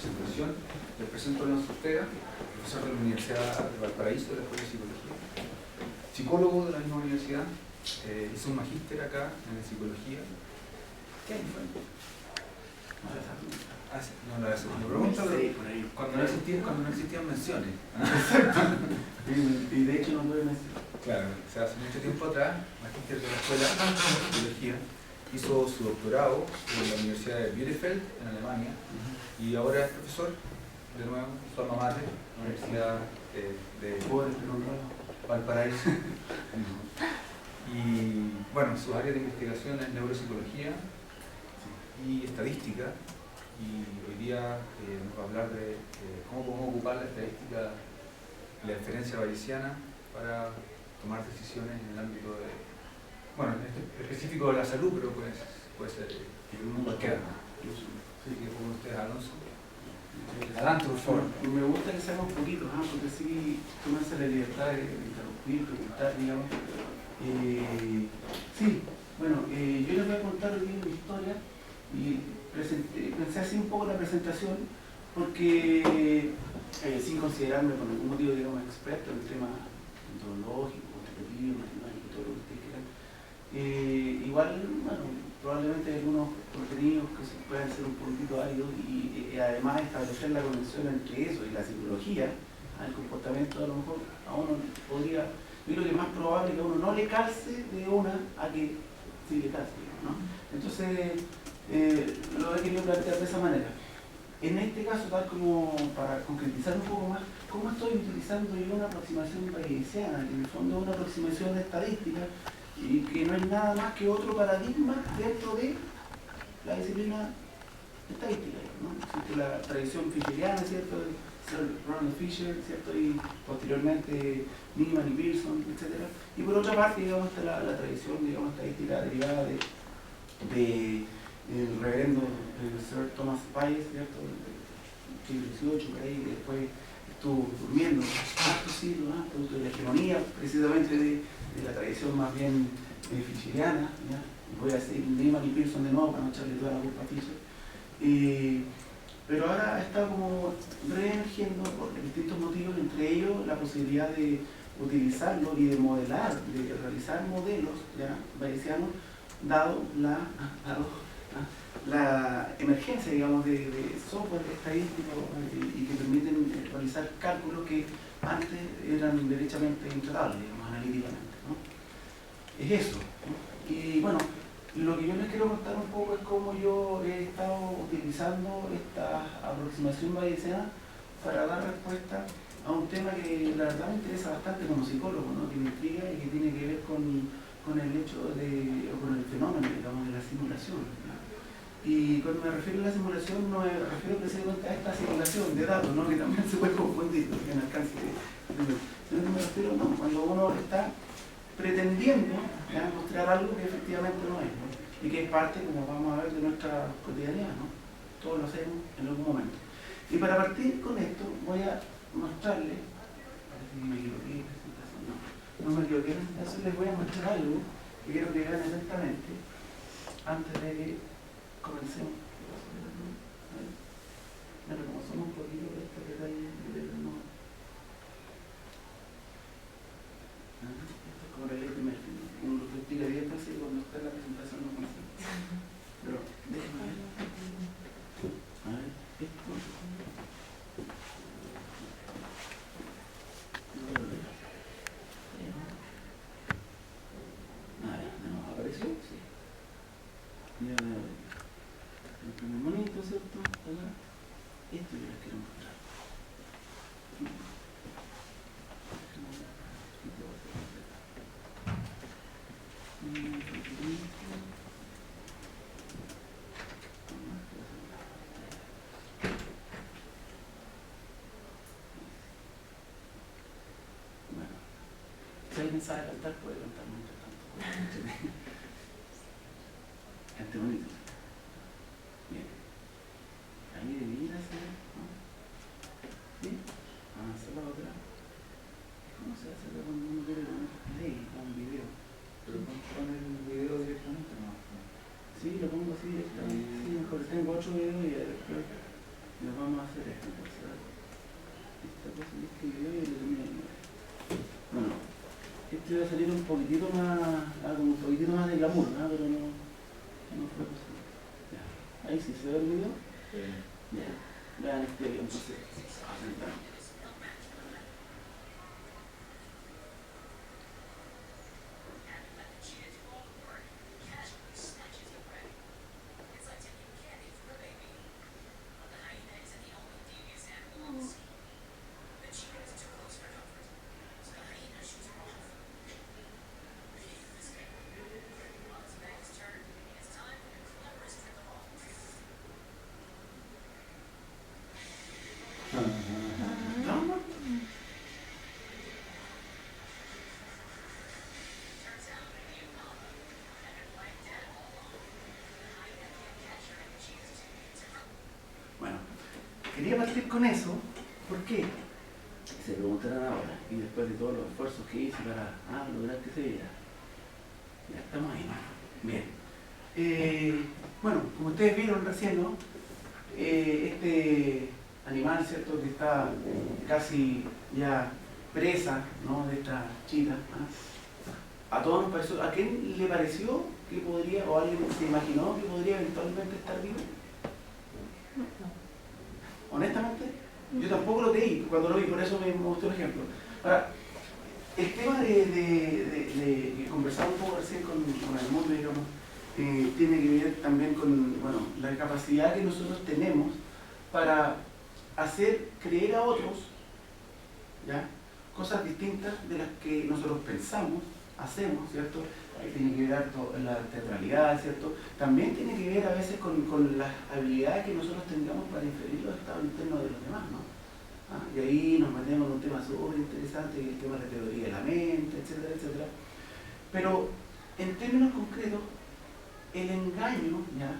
presentación. Les presento a Alonso Ortega, profesor de la Universidad de Valparaíso de la Escuela de Psicología, psicólogo de la misma universidad, hizo un magíster acá en psicología. ¿Qué año fue? No, la segunda pregunta, cuando no existían menciones. Y de hecho no puede mencionar. Claro, o sea, hace mucho tiempo atrás, magíster de la Escuela de Psicología, hizo su doctorado en la Universidad de Bielefeld, en Alemania, y ahora es profesor, de nuevo, su alma mater, la Universidad de Valparaíso. Y bueno, sus áreas de investigación es neuropsicología y estadística, y hoy día nos va a hablar de cómo podemos ocupar la estadística y la inferencia bayesiana para tomar decisiones en el ámbito de, bueno, específico de la salud, pero puede ser cualquiera. Sí, que como ustedes, Alonso. Adelante, por favor. Me gusta que seamos poquitos, porque así tomarse la libertad de interrumpir, preguntar, digamos. Sí, bueno, yo les voy a contar hoy día mi historia y pensé así un poco la presentación porque sin considerarme por algún motivo, digamos, experto en temas metodológicos, cuantitativos, matemáticos, todo lo que ustedes quieran. Igual, bueno, probablemente hay algunos contenidos que puedan ser un poquito áridos y además establecer la conexión entre eso y la psicología, el comportamiento, a lo mejor a uno podría, yo creo que es más probable que a uno no le calce de una a que sí le calce, ¿no? Entonces, lo he querido plantear de esa manera. En este caso, tal como para concretizar un poco más, ¿cómo estoy utilizando yo una aproximación bayesiana? Que en el fondo es una aproximación estadística y que no es nada más que otro paradigma dentro de la disciplina estadística, ¿no? Existe la tradición fischeriana, ¿cierto? Ronald Fisher, ¿cierto? Y posteriormente Niemann y Pearson, etc. Y por otra parte, digamos, está la tradición, digamos, estadística derivada de el reverendo Sir Thomas Bayes, ¿cierto? Del siglo XVIII, por ahí, que después estuvo durmiendo hartos siglos, producto de la hegemonía, precisamente de la tradición más bien fischeriana, ¿ya? Voy a decir Niemann y Pearson de nuevo para no echarle toda la culpa a Fisher. Pero ahora está como reemergiendo por distintos motivos, entre ellos la posibilidad de utilizarlo y de modelar, de realizar modelos ya bayesianos, dado la emergencia, digamos, de software estadístico y que permiten realizar cálculos que antes eran derechamente intratables, digamos, analíticamente, ¿no? Es eso, ¿no? Y bueno, lo que yo les quiero contar un poco es cómo yo he estado utilizando esta aproximación bayesiana para dar respuesta a un tema que la verdad me interesa bastante como psicólogo, ¿no? Que me intriga y que tiene que ver con el hecho o con el fenómeno, digamos, de la simulación, ¿no? Y cuando me refiero a la simulación no me refiero precisamente a esta simulación de datos, ¿no? Que también se puede confundir, porque en alcance sino que me refiero, no, cuando uno está pretendiendo, ¿ya?, mostrar algo que efectivamente no es, ¿no? Y que es parte, como vamos a ver, de nuestra cotidianidad, ¿no? Todos lo hacemos en algún momento. Y para partir con esto voy a mostrarles, parece que me equivoqué, no me equivoqué, entonces les voy a mostrar algo que quiero que vean atentamente antes de que comencemos. Bueno, como somos un poquito de estos detalles, no. Esto es como la ley de Murphy, ¿no? Uno lo explica bien fácil cuando está en la presentación no consigue. Pero déjenme ver. A ver, esto. A ver, ¿no apareció? Sí. Ya veo. El primer monito, ¿cierto? Acá. Esto yo les quiero mostrar. Bueno, si alguien sabe cantar, puede cantar mientras tanto. Este bonito. Bien. Ahí debería ser, ¿no? ¿Sí? Vamos a hacer la otra. ¿Cómo se hace cuando uno quiere poner play a un video? Pero pon el video directamente, ¿no? Sí, lo pongo así directamente. Sí, mejor tengo otro video y después nos vamos a a hacer esto. Esta cosa que escribió y le termina de bueno, este va a salir un poquitito más, un poquitito más de glamour, ¿no? Pero no fue posible. Ya. Ahí sí se ve el video. Ya. Vean este video, entonces. Bueno, quería partir con eso, ¿por qué? Se preguntarán ahora, y después de todos los esfuerzos que hice para lograr que se viera. Ya estamos ahí, ¿no? Bien. Bueno, como ustedes vieron recién, ¿no? Este animal, ¿cierto? Que está casi ya presa, ¿no? De esta chita. A todos nos pareció, ¿a quién le pareció que podría, o alguien se imaginó que podría eventualmente estar vivo? Honestamente, yo tampoco lo creí cuando lo vi, por eso me gustó el ejemplo. Ahora, el tema que conversamos un poco recién con el mundo, digamos, tiene que ver también con, bueno, la capacidad que nosotros tenemos para hacer creer a otros, ¿ya?, cosas distintas de las que nosotros pensamos, hacemos, ¿cierto? Ahí tiene que ver la teatralidad, ¿cierto? También tiene que ver a veces con las habilidades que nosotros tengamos para inferir los estados internos de los demás, ¿no? Y ahí nos metemos en un tema súper interesante, el tema de la teoría de la mente, etcétera, etcétera. Pero en términos concretos, el engaño, ¿ya?,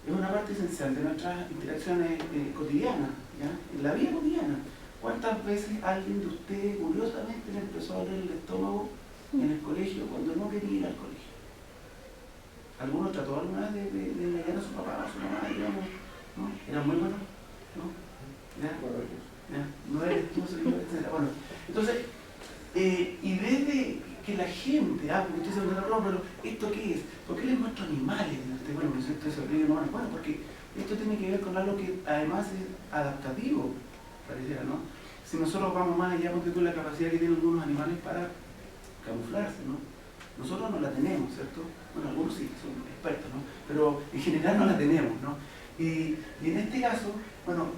es una parte esencial de nuestras interacciones cotidianas, ¿ya?, en la vida cotidiana. ¿Cuántas veces alguien de ustedes curiosamente le empezó a doler el estómago en el colegio cuando no quería ir al colegio? ¿Alguno trató alguna vez de engañar a su papá o a su mamá, digamos? ¿No? ¿Era muy bueno? ¿No? ¿Ya? ¿Ya? ¿No eres tú, señor? Bueno, entonces, y desde que la gente, porque usted se me no, pero ¿esto qué es? ¿Por qué les muestro animales? Bueno, ¿no es cierto? Bueno, porque esto tiene que ver con algo que además es adaptativo, pareciera, ¿no? Si nosotros vamos más allá, porque tú la capacidad que tienen algunos animales para camuflarse, ¿no? Nosotros no la tenemos, ¿cierto? Bueno, algunos sí, son expertos, ¿no? Pero en general no la tenemos, ¿no? Y en este caso, bueno,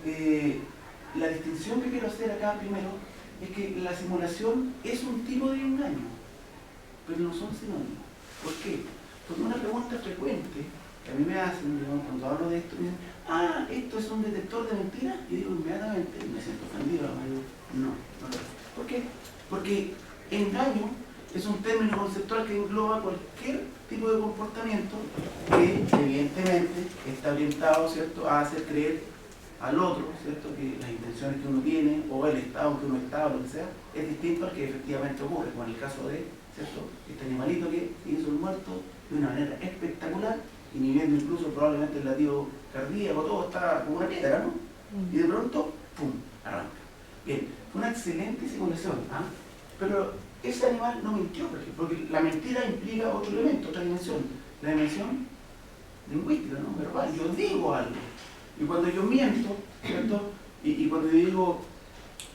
la distinción que quiero hacer acá primero es que la simulación es un tipo de engaño, pero no son sinónimos. ¿Por qué? Porque una pregunta frecuente que a mí me hacen, digamos, cuando hablo de esto, me dicen, ¿esto es un detector de mentiras? Y digo inmediatamente, me siento ofendido, no lo es. ¿Por qué? Porque engaño es un término conceptual que engloba cualquier tipo de comportamiento que evidentemente está orientado, ¿cierto?, a hacer creer al otro, ¿cierto?, que las intenciones que uno tiene o el estado que uno está o lo que sea es distinto al que efectivamente ocurre, como en el caso de, ¿cierto?, este animalito que hizo el muerto de una manera espectacular, inhibiendo incluso probablemente el latido cardíaco, todo está como una piedra, ¿no? Y de pronto, ¡pum!, arranca. Bien, fue una excelente simulación, pero ese animal no mintió, porque la mentira implica otro elemento, otra dimensión, la dimensión lingüística, ¿no?, verbal. Yo digo algo, y cuando yo miento, ¿cierto?, y cuando yo digo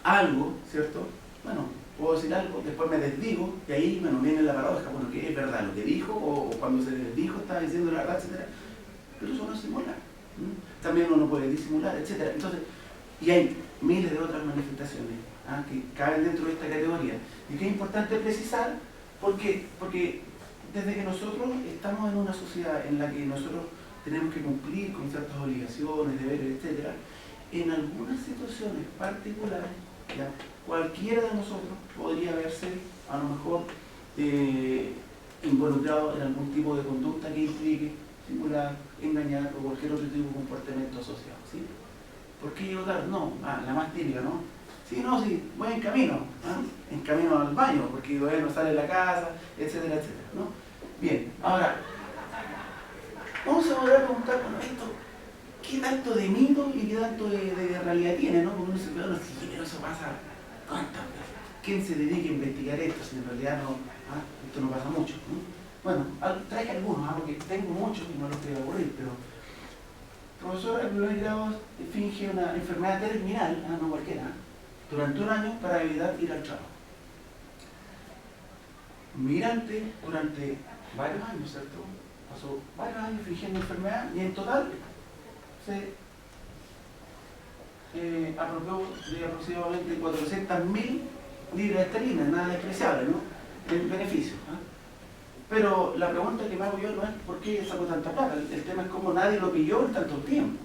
algo, ¿cierto?, bueno, puedo decir algo, después me desdigo, y ahí, bueno, viene la paradoja, bueno, que es verdad lo que dijo, o cuando se desdijo estaba diciendo la verdad, etcétera. Pero eso no es simular. También uno puede disimular, etcétera. Entonces, y hay miles de otras manifestaciones que caben dentro de esta categoría. Y que es importante precisar, porque desde que nosotros estamos en una sociedad en la que nosotros tenemos que cumplir con ciertas obligaciones, deberes, etcétera, en algunas situaciones particulares, ¿ya?, cualquiera de nosotros podría verse a lo mejor involucrado en algún tipo de conducta que implique simular, engañar o cualquier otro tipo de comportamiento asociado, ¿sí? ¿Por qué llego tarde? No, la más típica, ¿no? Sí, voy en camino, en camino al baño, porque todavía no sale de la casa, etcétera, etcétera, ¿no? Bien, ahora, vamos a volver a preguntar, bueno, esto, qué tanto de mito y qué tanto de realidad tiene, ¿no? Porque uno dice, pero sí, pero eso pasa cuántas veces. ¿Quién se dedica a investigar esto si en realidad no, esto no pasa mucho, ¿no? Bueno, traje algunos, porque tengo muchos y no los quiero aburrir, pero el profesor en primer grado finge una enfermedad terminal, no cualquiera, durante un año para evitar ir al trabajo. Migrante durante varios años, ¿cierto? Pasó varios años fingiendo enfermedad y en total se apropió de aproximadamente 400.000 libras esterlinas, nada despreciable, ¿no? En beneficio. Pero la pregunta que me hago yo no es por qué sacó tanta plata, el tema es cómo nadie lo pilló en tanto tiempo.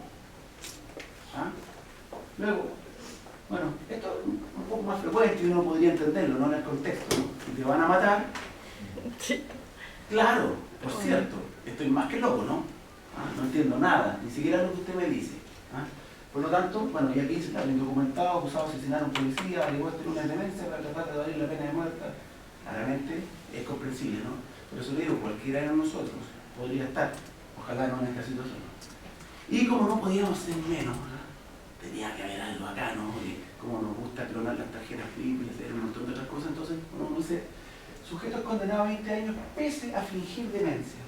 Luego, bueno, esto es un poco más frecuente y uno podría entenderlo, ¿no? En el contexto, ¿no? Si te van a matar, sí. Claro, por cierto, estoy más que loco, ¿no? No entiendo nada, ni siquiera lo que usted me dice. Por lo tanto, bueno, y aquí está el indocumentado acusado de asesinar a un policía, al igual que una demencia para tratar de evadir la pena de muerte, claramente es comprensible, ¿no? Por eso le digo, cualquiera de nosotros podría estar, ojalá no en esta situación. Y como no podíamos ser menos, tenía que haber algo acá, ¿no? Porque como nos gusta clonar las tarjetas flip y hacer un montón de otras cosas, entonces uno dice, sujetos condenados a 20 años pese a fingir demencia.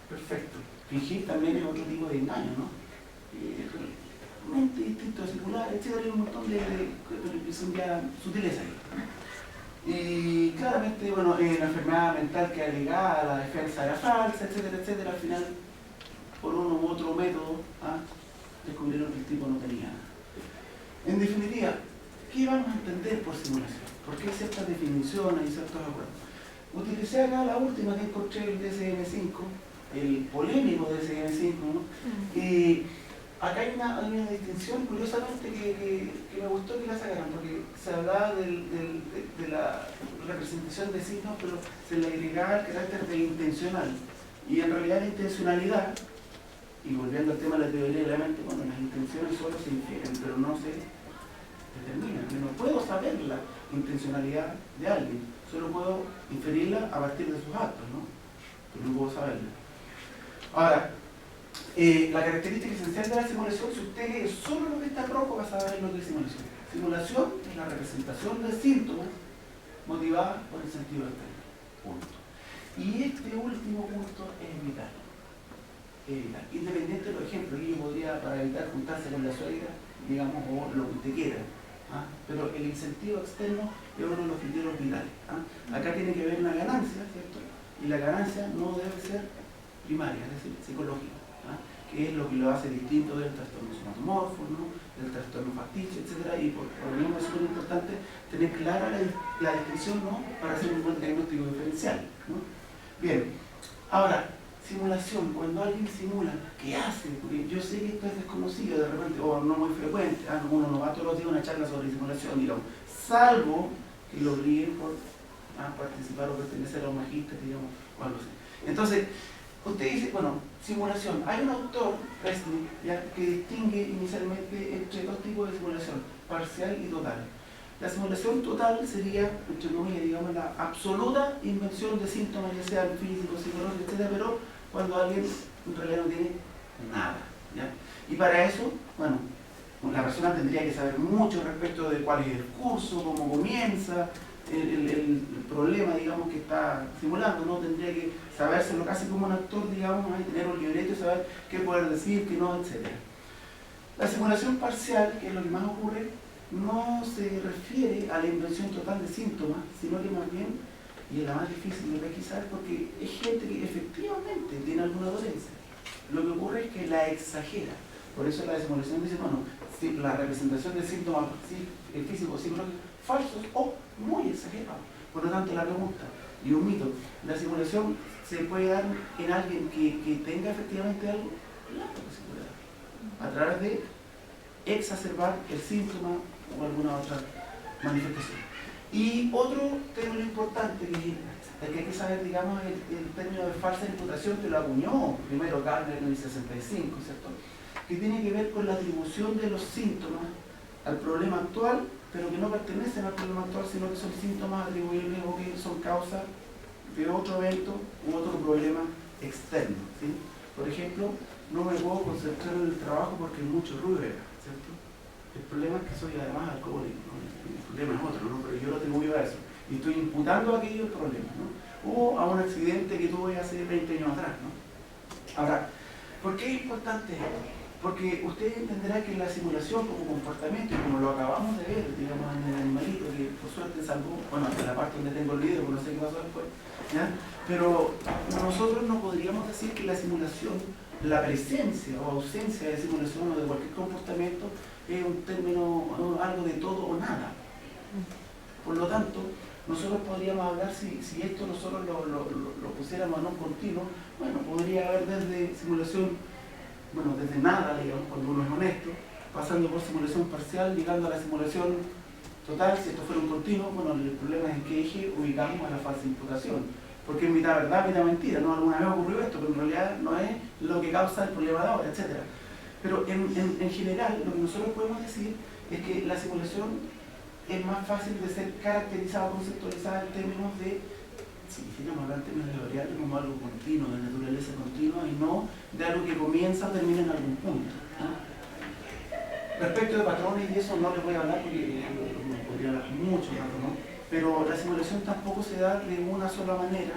Perfecto. Fingir también es otro tipo de engaño, ¿no? Mente, instinto circular, etcétera, hay un montón de que son ya sutilezas ahí. Y claramente, bueno, la enfermedad mental que alegada, la defensa era falsa, etcétera, etcétera, al final, por uno u otro método, descubrieron que el tipo no tenía nada. En definitiva, ¿qué vamos a entender por simulación? Porque hay ciertas definiciones y ciertos acuerdos. Utilicé acá la última que encontré, el DSM-5, el polémico DSM-5, ¿no? Y acá hay una distinción, curiosamente, que me gustó que la sacaran, porque se hablaba de la representación de signos, pero se le agregaba el carácter de intencional. Y en realidad la intencionalidad, y volviendo al tema de la teoría de la mente, bueno, las intenciones solo se infieren, pero no se determinan. Yo no puedo saber la intencionalidad de alguien, solo puedo inferirla a partir de sus actos, ¿no? Pero no puedo saberla. Ahora, la característica esencial de la simulación, si usted lee solo lo que está en rojo, va a saber lo que es simulación. Simulación es la representación de síntomas motivada por el sentido externo. Punto. Y este último punto es vital. Independiente de los ejemplos, aquí yo podría, para evitar juntarse con la suegra, digamos, o lo que usted quiera. Pero el incentivo externo es uno de los criterios vitales. Acá tiene que haber una ganancia, ¿cierto? Y la ganancia no debe ser primaria, es decir, psicológica, que es lo que lo hace distinto del trastorno somatomorfo, ¿no? Del trastorno facticio, etc. Y por lo mismo es súper importante tener clara la descripción, ¿no? Para hacer un buen diagnóstico diferencial, ¿no? Bien, ahora, simulación, cuando alguien simula, ¿qué hace? Porque yo sé que esto es desconocido de repente, o no muy frecuente, uno no va todos los días a una charla sobre simulación, digamos, salvo que lo obliguen por participar o pertenecer a un magíster, digamos, o algo así. Entonces, usted dice, bueno, simulación. Hay un autor, Resnick, que distingue inicialmente entre dos tipos de simulación, parcial y total. La simulación total sería, entre comillas, digamos, la absoluta invención de síntomas, ya sean físicos, psicológicos, etc., pero cuando alguien en realidad no tiene nada, ¿ya? Y para eso, bueno, la persona tendría que saber mucho respecto de cuál es el curso, cómo comienza, el problema, digamos, que está simulando, ¿no? Tendría que sabérselo casi como un actor, digamos, tener un libreto y saber qué poder decir, qué no, etc. La simulación parcial, que es lo que más ocurre, no se refiere a la invención total de síntomas, sino que más bien, y es la más difícil de pesquisar, porque es gente que efectivamente tiene alguna dolencia. Lo que ocurre es que la exagera. Por eso la simulación dice, bueno, si la representación de síntomas físicos, psicológicos, falsos o muy exagerados. Por lo tanto, la pregunta y un mito, ¿la simulación se puede dar en alguien que tenga efectivamente algo? Claro que se puede dar. A través de exacerbar el síntoma o alguna otra manifestación. Y otro término importante que hay que saber, digamos, el término de falsa imputación que lo acuñó primero Gardner en el 65, ¿cierto? Que tiene que ver con la atribución de los síntomas al problema actual, pero que no pertenecen al problema actual, sino que son síntomas atribuibles o que son causa de otro evento u otro problema externo, ¿sí? Por ejemplo, no me puedo concentrar en el trabajo porque hay mucho ruido, ¿cierto? El problema es que soy además alcohólico, ¿no? El problema es otro, ¿no? Pero yo lo atribuyo a eso. Y estoy imputando a aquello el problema, ¿no? O a un accidente que tuve hace 20 años atrás, ¿no? Ahora, ¿por qué es importante esto? Porque usted entenderá que la simulación como comportamiento, y como lo acabamos de ver, digamos, en el animalito, que por suerte salvó, bueno, hasta la parte donde tengo el video, porque no sé qué pasó después, ¿ya? Pero nosotros no podríamos decir que la simulación, la presencia o ausencia de simulación o de cualquier comportamiento es un término, algo de todo o nada. Por lo tanto, nosotros podríamos hablar, si esto nosotros lo pusiéramos en un continuo, bueno, podría haber desde simulación, bueno, desde nada, digamos, cuando uno es honesto, pasando por simulación parcial, llegando a la simulación total. Si esto fuera un continuo, bueno, el problema es en qué eje ubicamos a la falsa imputación, porque es mitad verdad, mitad mentira, ¿no? Alguna vez ocurrió esto, pero en realidad no es lo que causa el problema de ahora, etc. Pero en general, lo que nosotros podemos decir es que la simulación es más fácil de ser caracterizada, conceptualizada en términos de, si quisiéramos hablar en términos teoriales, como algo continuo, de naturaleza continua, y no de algo que comienza o termina en algún punto, ¿no? Respecto de patrones y eso no les voy a hablar porque podría hablar mucho rato, ¿no? Pero la simulación tampoco se da de una sola manera,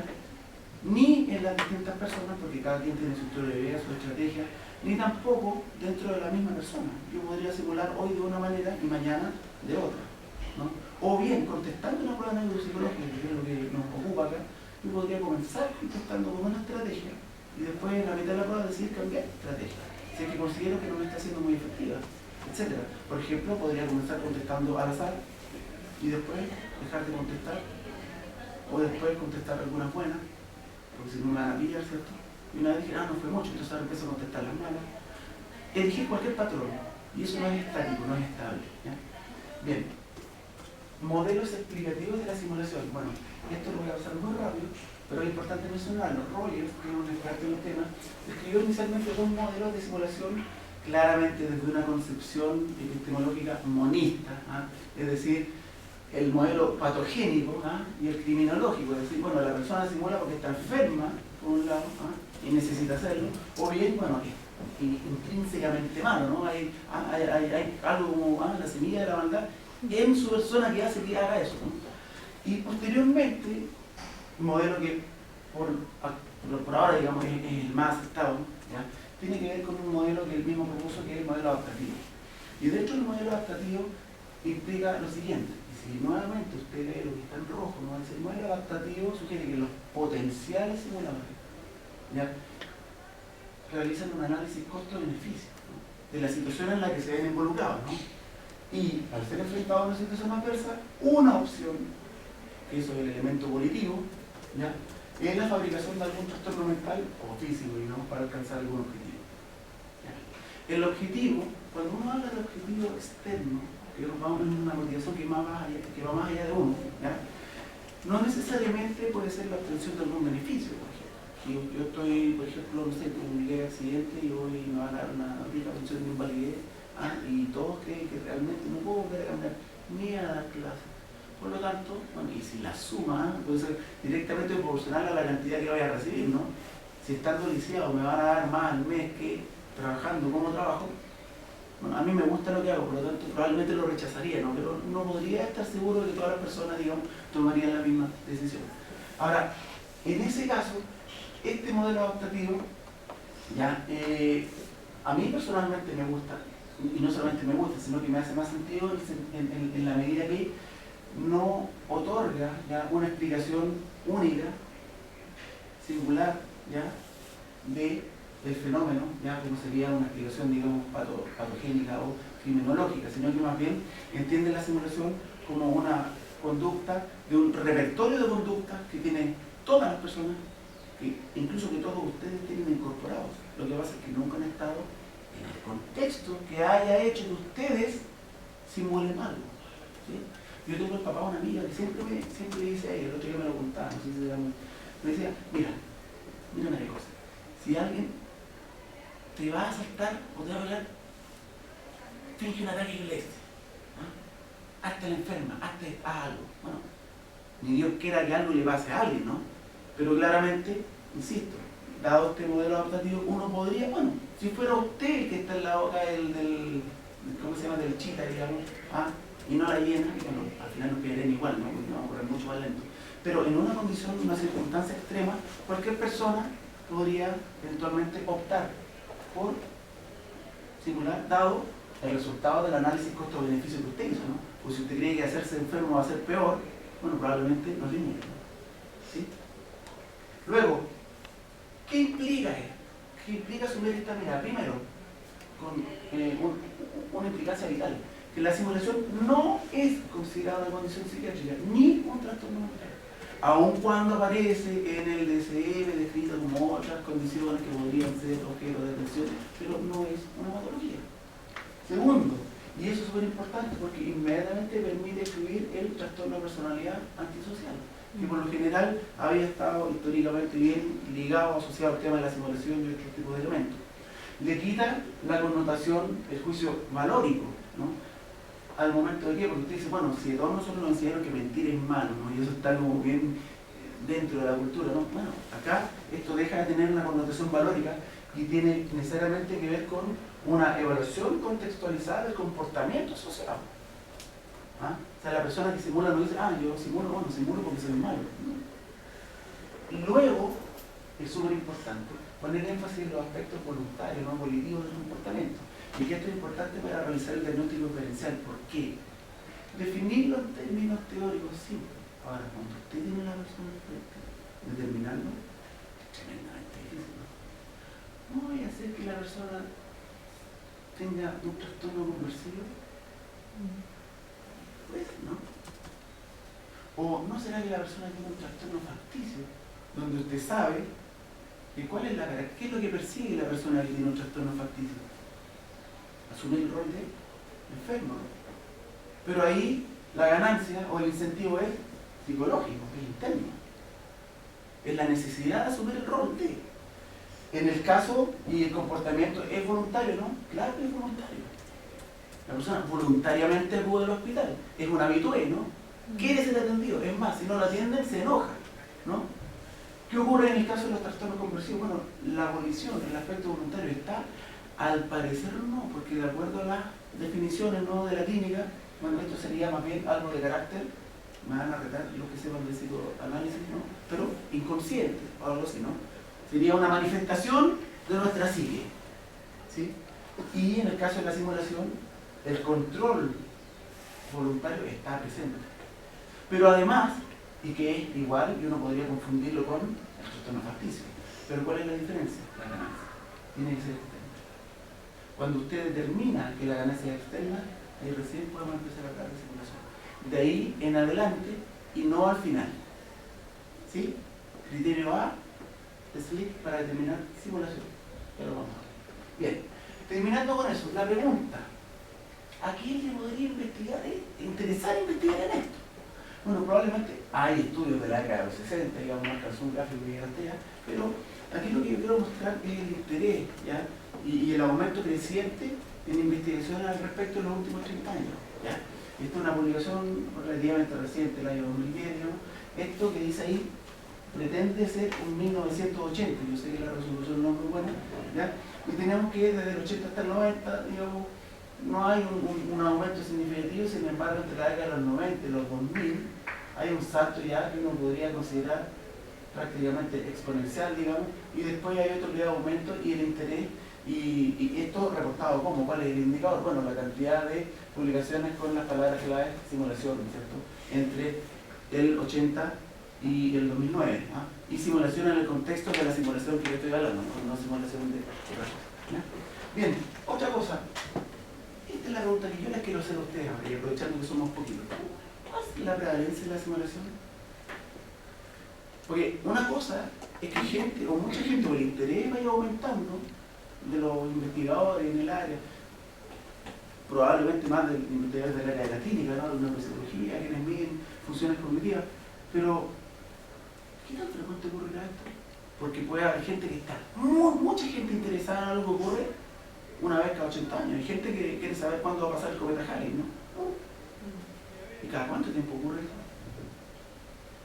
ni en las distintas personas, porque cada quien tiene su historia de vida, su estrategia, ni tampoco dentro de la misma persona. Yo podría simular hoy de una manera y mañana de otra, ¿no? O bien, contestando una prueba neuropsicológica, que es lo que nos ocupa acá, yo podría comenzar contestando con una estrategia y después en la mitad de la prueba decidir cambiar estrategia, si es que considero que no me está siendo muy efectiva, etc. Por ejemplo, podría comenzar contestando al azar y después dejar de contestar, o después contestar algunas buenas, porque si no me van a pillar, ¿cierto? Y una vez dije, no fue mucho, entonces ahora empiezo a contestar las malas. Elegir cualquier patrón, y eso no es estático, no es estable, ¿ya? Bien, modelos explicativos de la simulación. Bueno, esto lo voy a pasar muy rápido, pero es importante mencionarlo. Rogers, que es un experto en el tema, describió inicialmente dos modelos de simulación claramente desde una concepción epistemológica monista, ¿ah? Es decir, el modelo patogénico, ¿ah? Y el criminológico, es decir, bueno, la persona simula porque está enferma, por un lado, ¿ah? Y necesita hacerlo, o bien, bueno, es intrínsecamente malo, ¿no? Hay algo como la semilla de la maldad en su persona que hace que haga eso, ¿no? Y posteriormente, un modelo que por ahora, digamos, es el más aceptado, ¿ya? Tiene que ver con un modelo que él mismo propuso, que es el modelo adaptativo. Y de hecho el modelo adaptativo implica lo siguiente: si nuevamente usted lee lo que está en rojo, ¿no? El modelo adaptativo sugiere que los potenciales simuladores, ¿ya?, realizan un análisis costo-beneficio, ¿no?, de la situación en la que se ven involucrados, ¿no? Y al ser enfrentados a una situación adversa, una opción, que eso es el elemento volitivo, ¿ya?, es la fabricación de algún trastorno mental o físico, digamos, para alcanzar algún objetivo, ¿ya? El objetivo, cuando uno habla de objetivo externo, que va una motivación que va más allá de uno, ¿ya?, no necesariamente puede ser la obtención de algún beneficio. Por ejemplo, si yo estoy, por ejemplo, no sé, con un leve accidente y hoy me van a dar una rica pensión de invalidez, y todos creen que realmente no puedo volver a cambiar ni a dar clases. Por lo tanto, bueno, y si la suma puede ser directamente proporcional a la cantidad que vaya a recibir, ¿no? Si estando lisiado me van a dar más al mes que trabajando como trabajo, bueno, a mí me gusta lo que hago, por lo tanto probablemente lo rechazaría, ¿no? Pero no podría estar seguro de que todas las personas, digamos, tomarían la misma decisión. Ahora, en ese caso, este modelo adaptativo, ya, a mí personalmente me gusta, y no solamente me gusta, sino que me hace más sentido en la medida que no otorga, ya, una explicación única, singular, ya, del fenómeno, ya, como sería una explicación, digamos, patogénica o criminológica, sino que más bien entiende la simulación como una conducta, de un repertorio de conductas que tienen todas las personas, que incluso que todos ustedes tienen incorporados. Lo que pasa es que nunca han estado en el contexto que haya hecho que ustedes simulen algo, ¿sí? Yo tengo el papá de una amiga que siempre le dice a ella, el otro día me lo contaba, no sé si se llama, me decía, mira una cosa, si alguien te va a asaltar o te va a hablar, finge un ataque de iglesia, ¿no? Hazte la enferma, hazte algo. Bueno, ni Dios quiera que algo le pase a alguien, ¿no? Pero claramente, insisto, dado este modelo adaptativo, uno podría, bueno, Si fuera usted que está en la boca ¿cómo se llama? Del chita, digamos, y no la llena, bueno, al final nos pillarán igual, ¿no? Porque vamos a correr mucho más lento. Pero en una condición, una circunstancia extrema, cualquier persona podría eventualmente optar por simular, dado el resultado del análisis costo-beneficio que usted hizo, ¿no? O si usted cree que hacerse enfermo va a ser peor, bueno, probablemente no limite, ¿no? ¿Sí? Luego, ¿qué implica esto? ¿Qué implica asumir esta mirada? Primero, con una implicancia vital, que la simulación no es considerada una condición psiquiátrica, ni un trastorno mental, aun cuando aparece en el DSM descrito como otras condiciones que podrían ser objeto de atención, pero no es una patología. Segundo, y eso es súper importante porque inmediatamente permite excluir el trastorno de personalidad antisocial, que por lo general había estado históricamente bien ligado, asociado al tema de la simulación y otros tipos de elementos. Le quita la connotación, el juicio valórico, ¿no? Al momento de que, porque usted dice, bueno, si a todos nosotros nos enseñaron que mentir es malo, ¿no? Y eso está como bien dentro de la cultura, ¿no? Bueno, acá esto deja de tener una connotación valórica y tiene necesariamente que ver con una evaluación contextualizada del comportamiento asociado. O sea, la persona que simula no dice, yo simulo, bueno, simulo porque soy malo. ¿No? Y luego, es súper importante, poner énfasis en los aspectos voluntarios, no volitivos del comportamiento. Y que esto es importante para realizar el diagnóstico diferencial. ¿Por qué? Definirlo en términos teóricos, sí. Ahora, cuando usted tiene la persona enfrente, determinarlo, es tremendamente difícil. No voy a hacer que la persona tenga un trastorno conversivo. Pues, ¿no? O no será que la persona tenga un trastorno facticio, donde usted sabe que qué es lo que persigue la persona que tiene un trastorno facticio. Asumir el rol de enfermo. Pero ahí la ganancia o el incentivo es psicológico, es interno. Es la necesidad de asumir el rol de. En el caso y el comportamiento es voluntario, ¿no? Claro que es voluntario. La persona voluntariamente acude al hospital. Es un habitué, ¿no? Quiere ser atendido. Es más, si no lo atienden, se enoja, ¿no? ¿Qué ocurre en el caso de los trastornos conversivos? Bueno, la abolición, el aspecto voluntario está, al parecer no, porque de acuerdo a las definiciones, ¿no?, de la clínica, bueno, esto sería más bien algo de carácter, me van a retar los que sepan de psicoanálisis, ¿no?, pero inconsciente, o algo así, ¿no? Sería una manifestación de nuestra psique, ¿sí? Y en el caso de la simulación, el control voluntario está presente. Pero además, y que es igual, y uno podría confundirlo con el trastorno facticio. Pero ¿cuál es la diferencia? La ganancia. Tiene que ser externa. Cuando usted determina que la ganancia es externa, ahí recién podemos empezar a hablar de simulación. De ahí en adelante y no al final. ¿Sí? Criterio A, SLIC para determinar simulación. Ya lo vamos a ver. Bien, terminando con eso, la pregunta: ¿a quién le podría interesar investigar en esto? Bueno, probablemente hay estudios de la década de los 60, digamos, una canción gráfica que plantea, pero aquí lo que yo quiero mostrar es el interés, ¿ya? Y el aumento creciente en investigación al respecto en los últimos 30 años, ¿ya? Esta es una publicación relativamente reciente, el año 2010, ¿no? Esto que dice ahí pretende ser un 1980, yo sé que la resolución no es muy buena, ¿ya? Y tenemos que desde el 80 hasta el 90, digamos, no hay un aumento significativo. Sin embargo, entre la década de los 90 y los 2000 hay un salto ya que uno podría considerar prácticamente exponencial, digamos, y después hay otro de aumento y el interés, y esto reportado como, ¿cuál es el indicador? Bueno, la cantidad de publicaciones con las palabras claves simulación, ¿cierto?, entre el 80 y el 2009, ¿ah? Y simulación en el contexto de la simulación que yo estoy hablando, no simulación de otra cosa, ¿ya? Bien, otra cosa. Esta es la pregunta que yo les quiero hacer a ustedes ahora, y aprovechando que somos poquitos. ¿Cuál es la prevalencia de la simulación? Porque una cosa es que gente, o mucha gente, por el interés vaya aumentando de los investigadores en el área, probablemente más de investigadores del área de la clínica, ¿no?, de la neuropsicología, quienes miden funciones cognitivas, pero ¿qué tan frecuente ocurrirá esto? Porque puede haber gente que está, mucha gente interesada en algo que ocurre una vez cada 80 años. Hay gente que quiere saber cuándo va a pasar el cometa Halley, ¿no? ¿Y cada cuánto tiempo ocurre eso?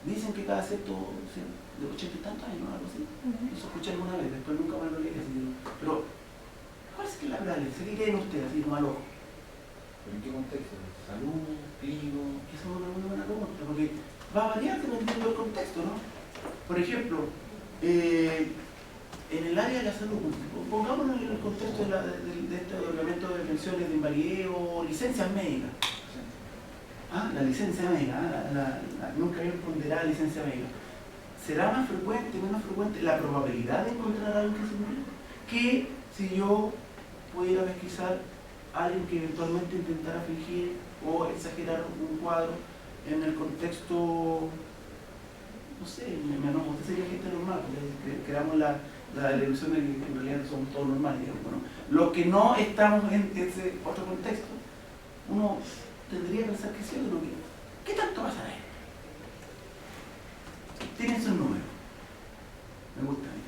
Dicen que cada cierto, de 80 y tantos años, ¿no?, algo así. Eso escuché alguna vez, después nunca más lo leí, pero es la prevalencia? ¿Qué creen ustedes, así como al ojo? ¿Pero en qué contexto? ¿Salud? ¿Clínico? Esa es una muy buena pregunta, porque va a variar dependiendo del contexto, ¿no? Por ejemplo, en el área de la salud, pongámonos en el contexto de este otorgamiento de pensiones de invalidez o licencias médicas. La licencia médica, nunca bien ponderada licencia médica. ¿Será más frecuente, menos frecuente la probabilidad de encontrar a alguien que se murió? Que si yo pudiera pesquisar a alguien que eventualmente intentara fingir o exagerar un cuadro en el contexto, no sé, me enojo, usted sería gente normal, porque creamos la ilusión de que en realidad somos todos normales, digamos, ¿no? Los que no estamos en ese otro contexto, uno tendría que pensar que sí o no. ¿Qué tanto va a saber? Tienen sus números. Me gusta a mí.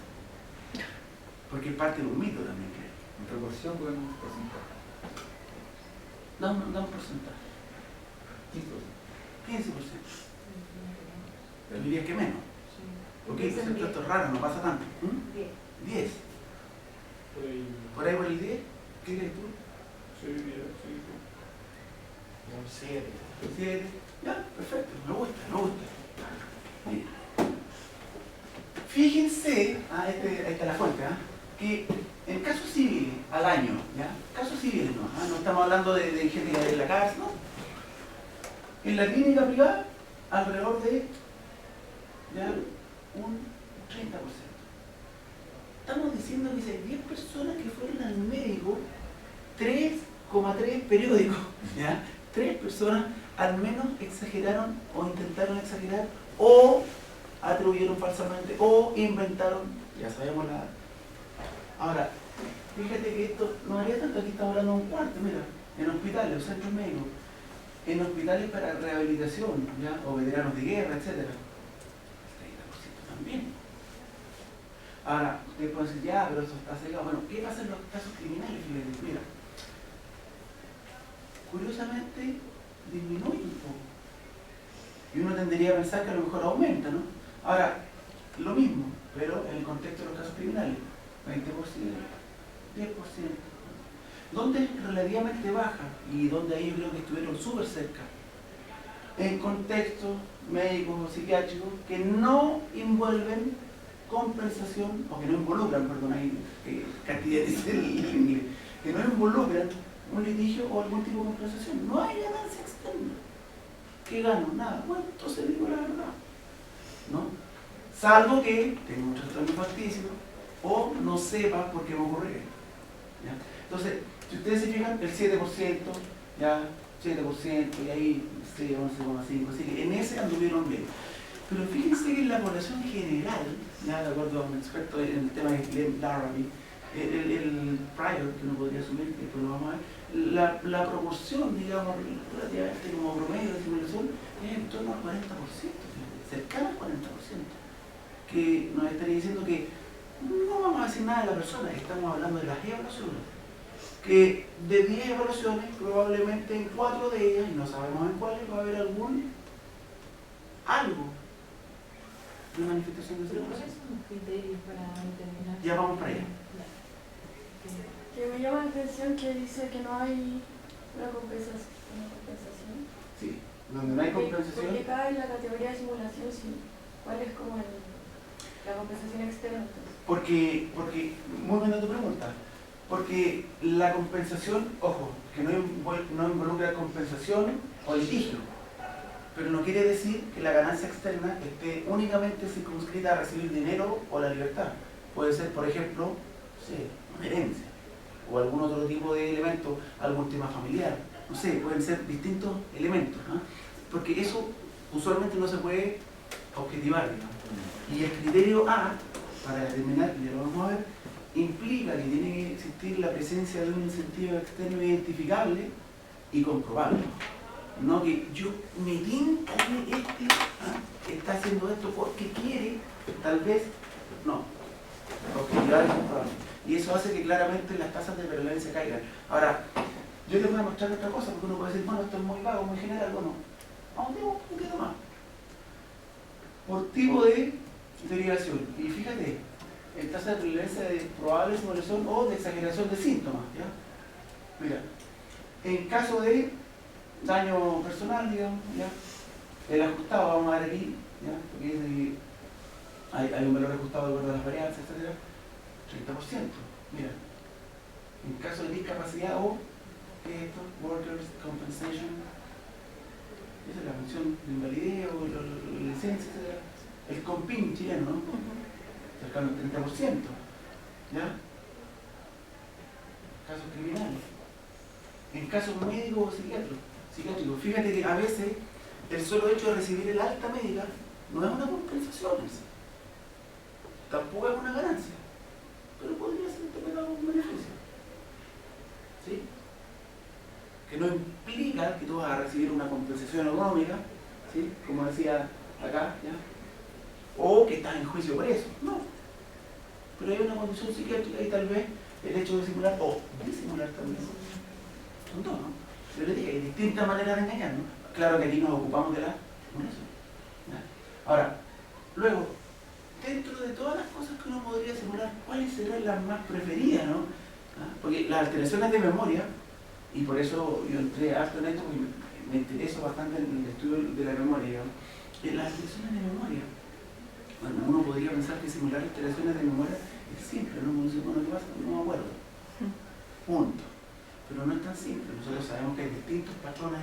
Porque es parte de un mito también, creo. ¿En proporción podemos presentar? Da un porcentaje. 15%. 15%. Yo diría que menos. Porque esto es raro, no pasa tanto. 10. ¿Por ahí por el 10? ¿Qué crees tú? Sí. 7. 7. Ya, perfecto. Me gusta. Bien. Fíjense, ahí está la fuente, que en casos civiles al año, ¿ya? Casos civiles no estamos hablando de gente que va en la cárcel, ¿no? En la clínica privada, alrededor de ya, un 30%. Estamos diciendo que si hay 10 personas que fueron al médico, 3,3 periódicos, ¿ya? 3 personas al menos exageraron o intentaron exagerar o atribuyeron falsamente o inventaron, ya sabemos la... Ahora, fíjate que esto no haría tanto, aquí estamos hablando de un cuarto, mira, en hospitales o centros médicos, en hospitales para rehabilitación, ¿ya? O veteranos de guerra, etc. 30% también. Ahora, ustedes pueden decir, ya, pero eso está cegado. Bueno, ¿qué pasa en los casos criminales? Fíjate, mira, curiosamente disminuye un poco. Y uno tendría a pensar que a lo mejor aumenta, ¿no? Ahora, lo mismo, pero en el contexto de los casos criminales, 20%, 10%. ¿Dónde es relativamente baja? Y donde ahí yo creo que estuvieron súper cerca. En contextos médicos o psiquiátricos que no invuelven compensación, o que no involucran, perdón, ahí cantidad dice el inglés, que no involucran un litigio o algún tipo de compensación. No hay ganancia externa. ¿Qué gano? Nada. Bueno, entonces digo la verdad, ¿no? Salvo que tenga un trastorno facticio o no sepa por qué me ocurre. ¿Ya? Entonces, si ustedes se fijan, el 7%, ya, 7%, y ahí 11,5%, así que en ese anduvieron bien. Pero fíjense que en la población general, ya de acuerdo a un experto en el tema de Glenn Larrabee, el prior, que uno podría asumir, que después lo vamos a ver, la proporción, digamos, relativamente como promedio de simulación es en torno al 40%, cercano al 40%, que nos estaría diciendo que no vamos a decir nada de la persona, estamos hablando de las evaluaciones, que de 10 evaluaciones, probablemente en 4 de ellas, y no sabemos en cuáles, va a haber algo de manifestación de ¿Pero cerebro. cuáles son los criterios para determinar? Ya vamos para allá. Que me llama la atención que dice que no hay una compensación. Sí, donde no hay compensación. ¿Por qué cae en la categoría de simulación? Sí. ¿Cuál es como la compensación externa entonces? Porque, muy buena tu pregunta, porque la compensación, ojo, que no involucra compensación o litigio, pero no quiere decir que la ganancia externa esté únicamente circunscrita a recibir dinero o la libertad. Puede ser, por ejemplo, no sé, una herencia, o algún otro tipo de elemento, algún tema familiar, no sé, pueden ser distintos elementos, ¿no? Porque eso usualmente no se puede objetivar, digamos. Y el criterio A, para determinar, y ya lo vamos a ver, implica que tiene que existir la presencia de un incentivo externo identificable y comprobable. No que yo me tinca que está haciendo esto porque quiere, tal vez, no. Objetivar y comprobable. Y eso hace que claramente las tasas de prevalencia caigan. Ahora, yo les voy a mostrar otra cosa, porque uno puede decir, bueno, esto es muy vago, muy general, bueno, vamos un poquito más. Por tipo de derivación. Y fíjate, en tasa de prevalencia de probable simulación o de exageración de síntomas. ¿Ya? Mira, en caso de daño personal, digamos, ¿ya? El ajustado, vamos a ver aquí, ¿ya? Porque hay un valor ajustado de acuerdo a las varianzas, etc. 30%. Mira, en caso de discapacidad o, ¿qué es esto? Workers' Compensation. Esa es la función de invalidez o la licencia, etc. El COMPIN chileno, ¿no? Cercano al 30%. ¿Ya? Casos criminales. En casos médicos o psiquiátricos, fíjate que a veces el solo hecho de recibir el alta médica no es una compensación, tampoco es una ganancia, pero podría ser interpretado como un beneficio. ¿Sí? Que no implica que tú vas a recibir una compensación económica, ¿sí? Como decía acá, ¿ya? O que estás en juicio por eso, no. Pero hay una condición psiquiátrica y tal vez el hecho de simular o disimular también son dos, ¿no? Yo le dije, hay distintas maneras de engañar, ¿no? Claro que aquí nos ocupamos de la simulación. Ahora, luego, dentro de todas las cosas que uno podría simular, ¿cuáles serán las más preferidas, no? Porque las alteraciones de memoria, y por eso yo entré harto en esto, porque me intereso bastante en el estudio de la memoria, digamos. Las alteraciones de memoria, bueno, uno podría pensar que simular alteraciones de memoria es simple, ¿no? Uno dice, bueno, ¿qué pasa? No me acuerdo. Punto. Pero no es tan simple. Nosotros sabemos que hay distintos patrones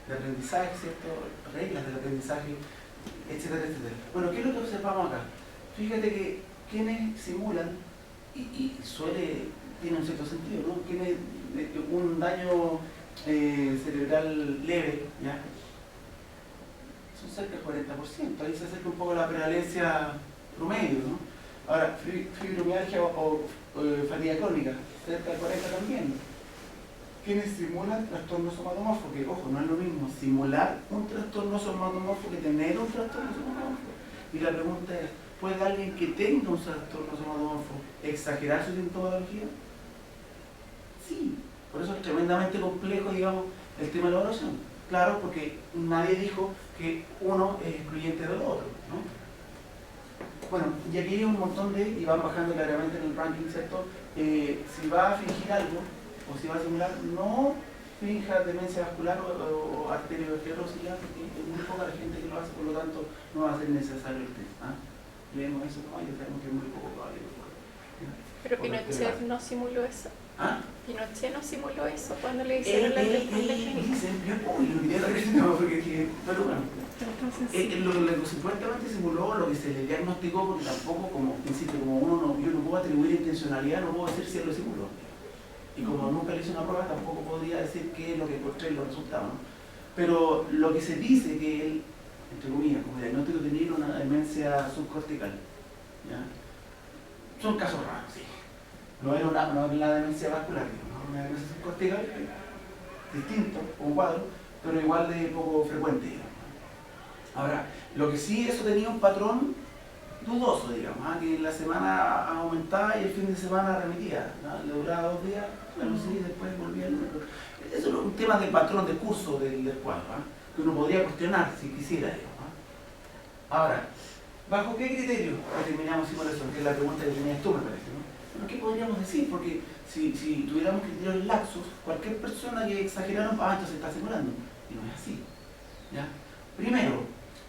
de aprendizaje, ¿cierto? Reglas del aprendizaje, etcétera, etcétera. Bueno, ¿qué es lo que observamos acá? Fíjate que quienes simulan, y tiene un cierto sentido, ¿no? Quienes un daño cerebral leve, ¿ya? Son cerca del 40%, ahí se acerca un poco la prevalencia promedio, ¿no? Ahora, fibromialgia o fatiga crónica, cerca del 40% también. Quienes simulan trastorno somatomorfo, que ojo, no es lo mismo simular un trastorno somatomorfo que tener un trastorno somatomorfo. Y la pregunta es, ¿puede alguien que tenga un trastorno somatomorfo exagerar su sintomatología? Sí, por eso es tremendamente complejo, digamos, el tema de la evaluación. Claro, porque nadie dijo que uno es excluyente del otro, ¿no? Bueno, y aquí hay un montón y van bajando claramente en el ranking, ¿cierto? Si va a fingir algo, o si va a simular, no finja demencia vascular o arteriosclerosis, porque es muy poca la gente que lo hace, por lo tanto no va a ser necesario el test. Leemos eso, no, ya sabemos que es muy poco probable. Pero Pinochet no simuló eso. Pinochet no simuló eso cuando le hicieron la clínica. Pero bueno, lo que supuestamente simuló, lo que se le diagnosticó, porque tampoco, como insisto, como yo no puedo atribuir intencionalidad, no puedo decir si él lo simuló. Y como nunca le hice una prueba, tampoco podría decir qué es lo que encontré en los resultados, ¿no? Pero lo que se dice que él, entre comillas, como diagnóstico tenía una demencia subcortical, ¿ya? Son casos raros, sí. No es la demencia vascular, ¿no? Una demencia subcortical, distinto, como cuadro, pero igual de poco frecuente, digamos. Ahora, lo que sí, eso tenía un patrón dudoso, digamos, que la semana aumentaba y el fin de semana remitía, ¿no? Le duraba 2 días, bueno, sí, después volvía el número. Eso es un tema del patrón de curso del cuadro, que uno podría cuestionar si quisiera, digamos. Ahora, ¿bajo qué criterio determinamos simulación? Que es la pregunta que tenías tú, me parece, ¿no? Bueno, ¿qué podríamos decir? Porque si tuviéramos criterios laxos, cualquier persona que exagerara, entonces está simulando. Y no es así, ¿ya? Primero,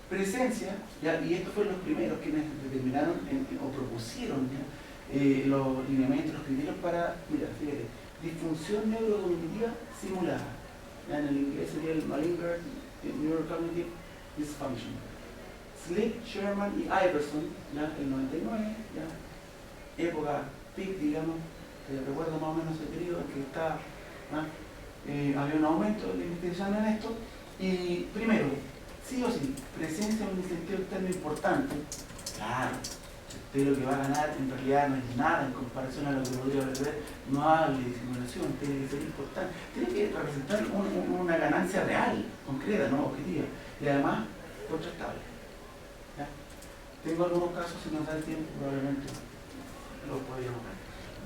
presencia, ¿ya? Y estos fueron los primeros quienes determinaron o propusieron, ¿ya? Los lineamientos, los criterios para, mira, fíjate, disfunción neurocognitiva simulada. ¿Ya? En el inglés sería el Malinger Neurocognitive Dysfunction. Slick, Sherman y Iverson, ¿ya? El 99, ¿ya? Época peak, digamos, recuerdo más o menos el periodo en que está, había un aumento de la investigación en esto. Y primero, sí o sí, presencia de un incentivo externo importante, claro, usted lo que va a ganar en realidad no es nada en comparación a lo que podría perder, no hable de simulación, tiene que ser importante, tiene que representar una ganancia real, concreta, no objetiva, y además contrastable. ¿Ya? Tengo algunos casos, si nos da el tiempo, probablemente los podríamos ver.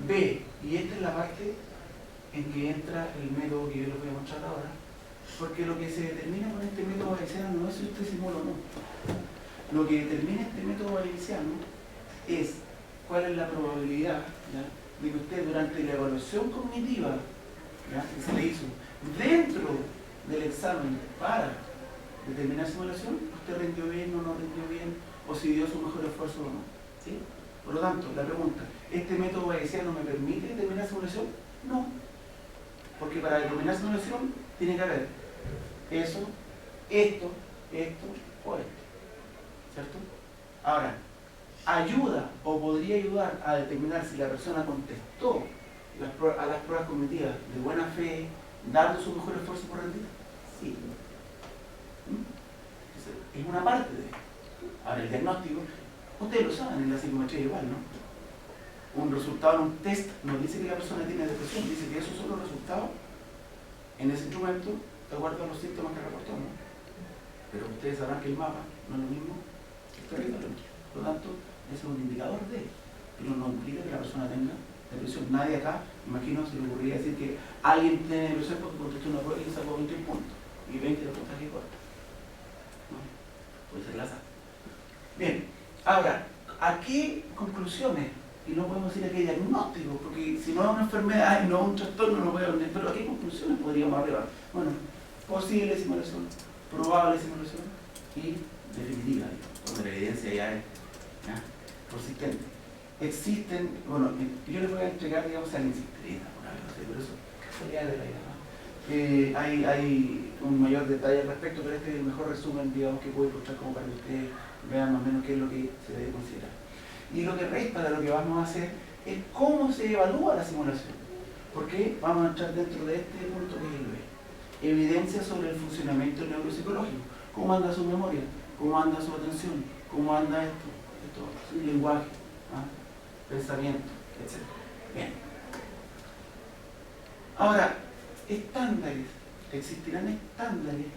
B, y esta es la parte en que entra el método que yo les voy a mostrar ahora, porque lo que se determina con este método bayesiano no es si usted simula o no. Lo que determina este método bayesiano es cuál es la probabilidad, ¿ya?, de que usted durante la evaluación cognitiva, ¿ya?, que se le hizo dentro del examen para determinar simulación, usted rindió bien o no rindió bien, o si dio su mejor esfuerzo o no. ¿Sí? Por lo tanto, la pregunta, ¿este método bayesiano me permite determinar simulación? No. Porque para determinar simulación tiene que haber eso, esto o esto. ¿Cierto? Ahora, ayuda o podría ayudar a determinar si la persona contestó a las pruebas cognitivas de buena fe, dando su mejor esfuerzo por rendir. Sí. Es una parte de esto. Ahora, el diagnóstico, ustedes lo saben, en la psicometría igual, ¿no? Un resultado en un test no dice que la persona tiene depresión, dice que esos son los resultados en ese instrumento de acuerdo a los síntomas que reportó, ¿no? Pero ustedes sabrán que el mapa no es lo mismo que el territorio. Por lo tanto, ese es un indicador de, pero no implica que la persona tenga depresión. Nadie acá, imagino, se le ocurriría decir que alguien tiene depresión porque contestó una prueba y sacó 21 puntos y 20 de puntaje corto. ¿No? Puede ser la SAT. Bien, ahora, ¿a qué conclusiones? Y no podemos decir a qué diagnóstico, porque si no es una enfermedad y no un trastorno, no podemos decir, pero ¿a qué conclusiones podríamos arribar? Bueno, posible simulación, probable simulación y definitiva, cuando la evidencia ya es consistente. Existen, bueno, yo les voy a entregar, digamos, a la insistería, por eso, casualidad de la vida, ¿no? Hay un mayor detalle al respecto, pero este es el mejor resumen, digamos, que puedo ilustrar como para que ustedes vean más o menos qué es lo que se debe considerar. Y lo que resta de lo que vamos a hacer es cómo se evalúa la simulación. Porque vamos a entrar dentro de este punto que es el B. Evidencia sobre el funcionamiento neuropsicológico. ¿Cómo anda su memoria? ¿Cómo anda su atención? ¿Cómo anda esto? Su lenguaje, pensamiento, etc. Bien. Ahora, estándares. ¿Existirán estándares?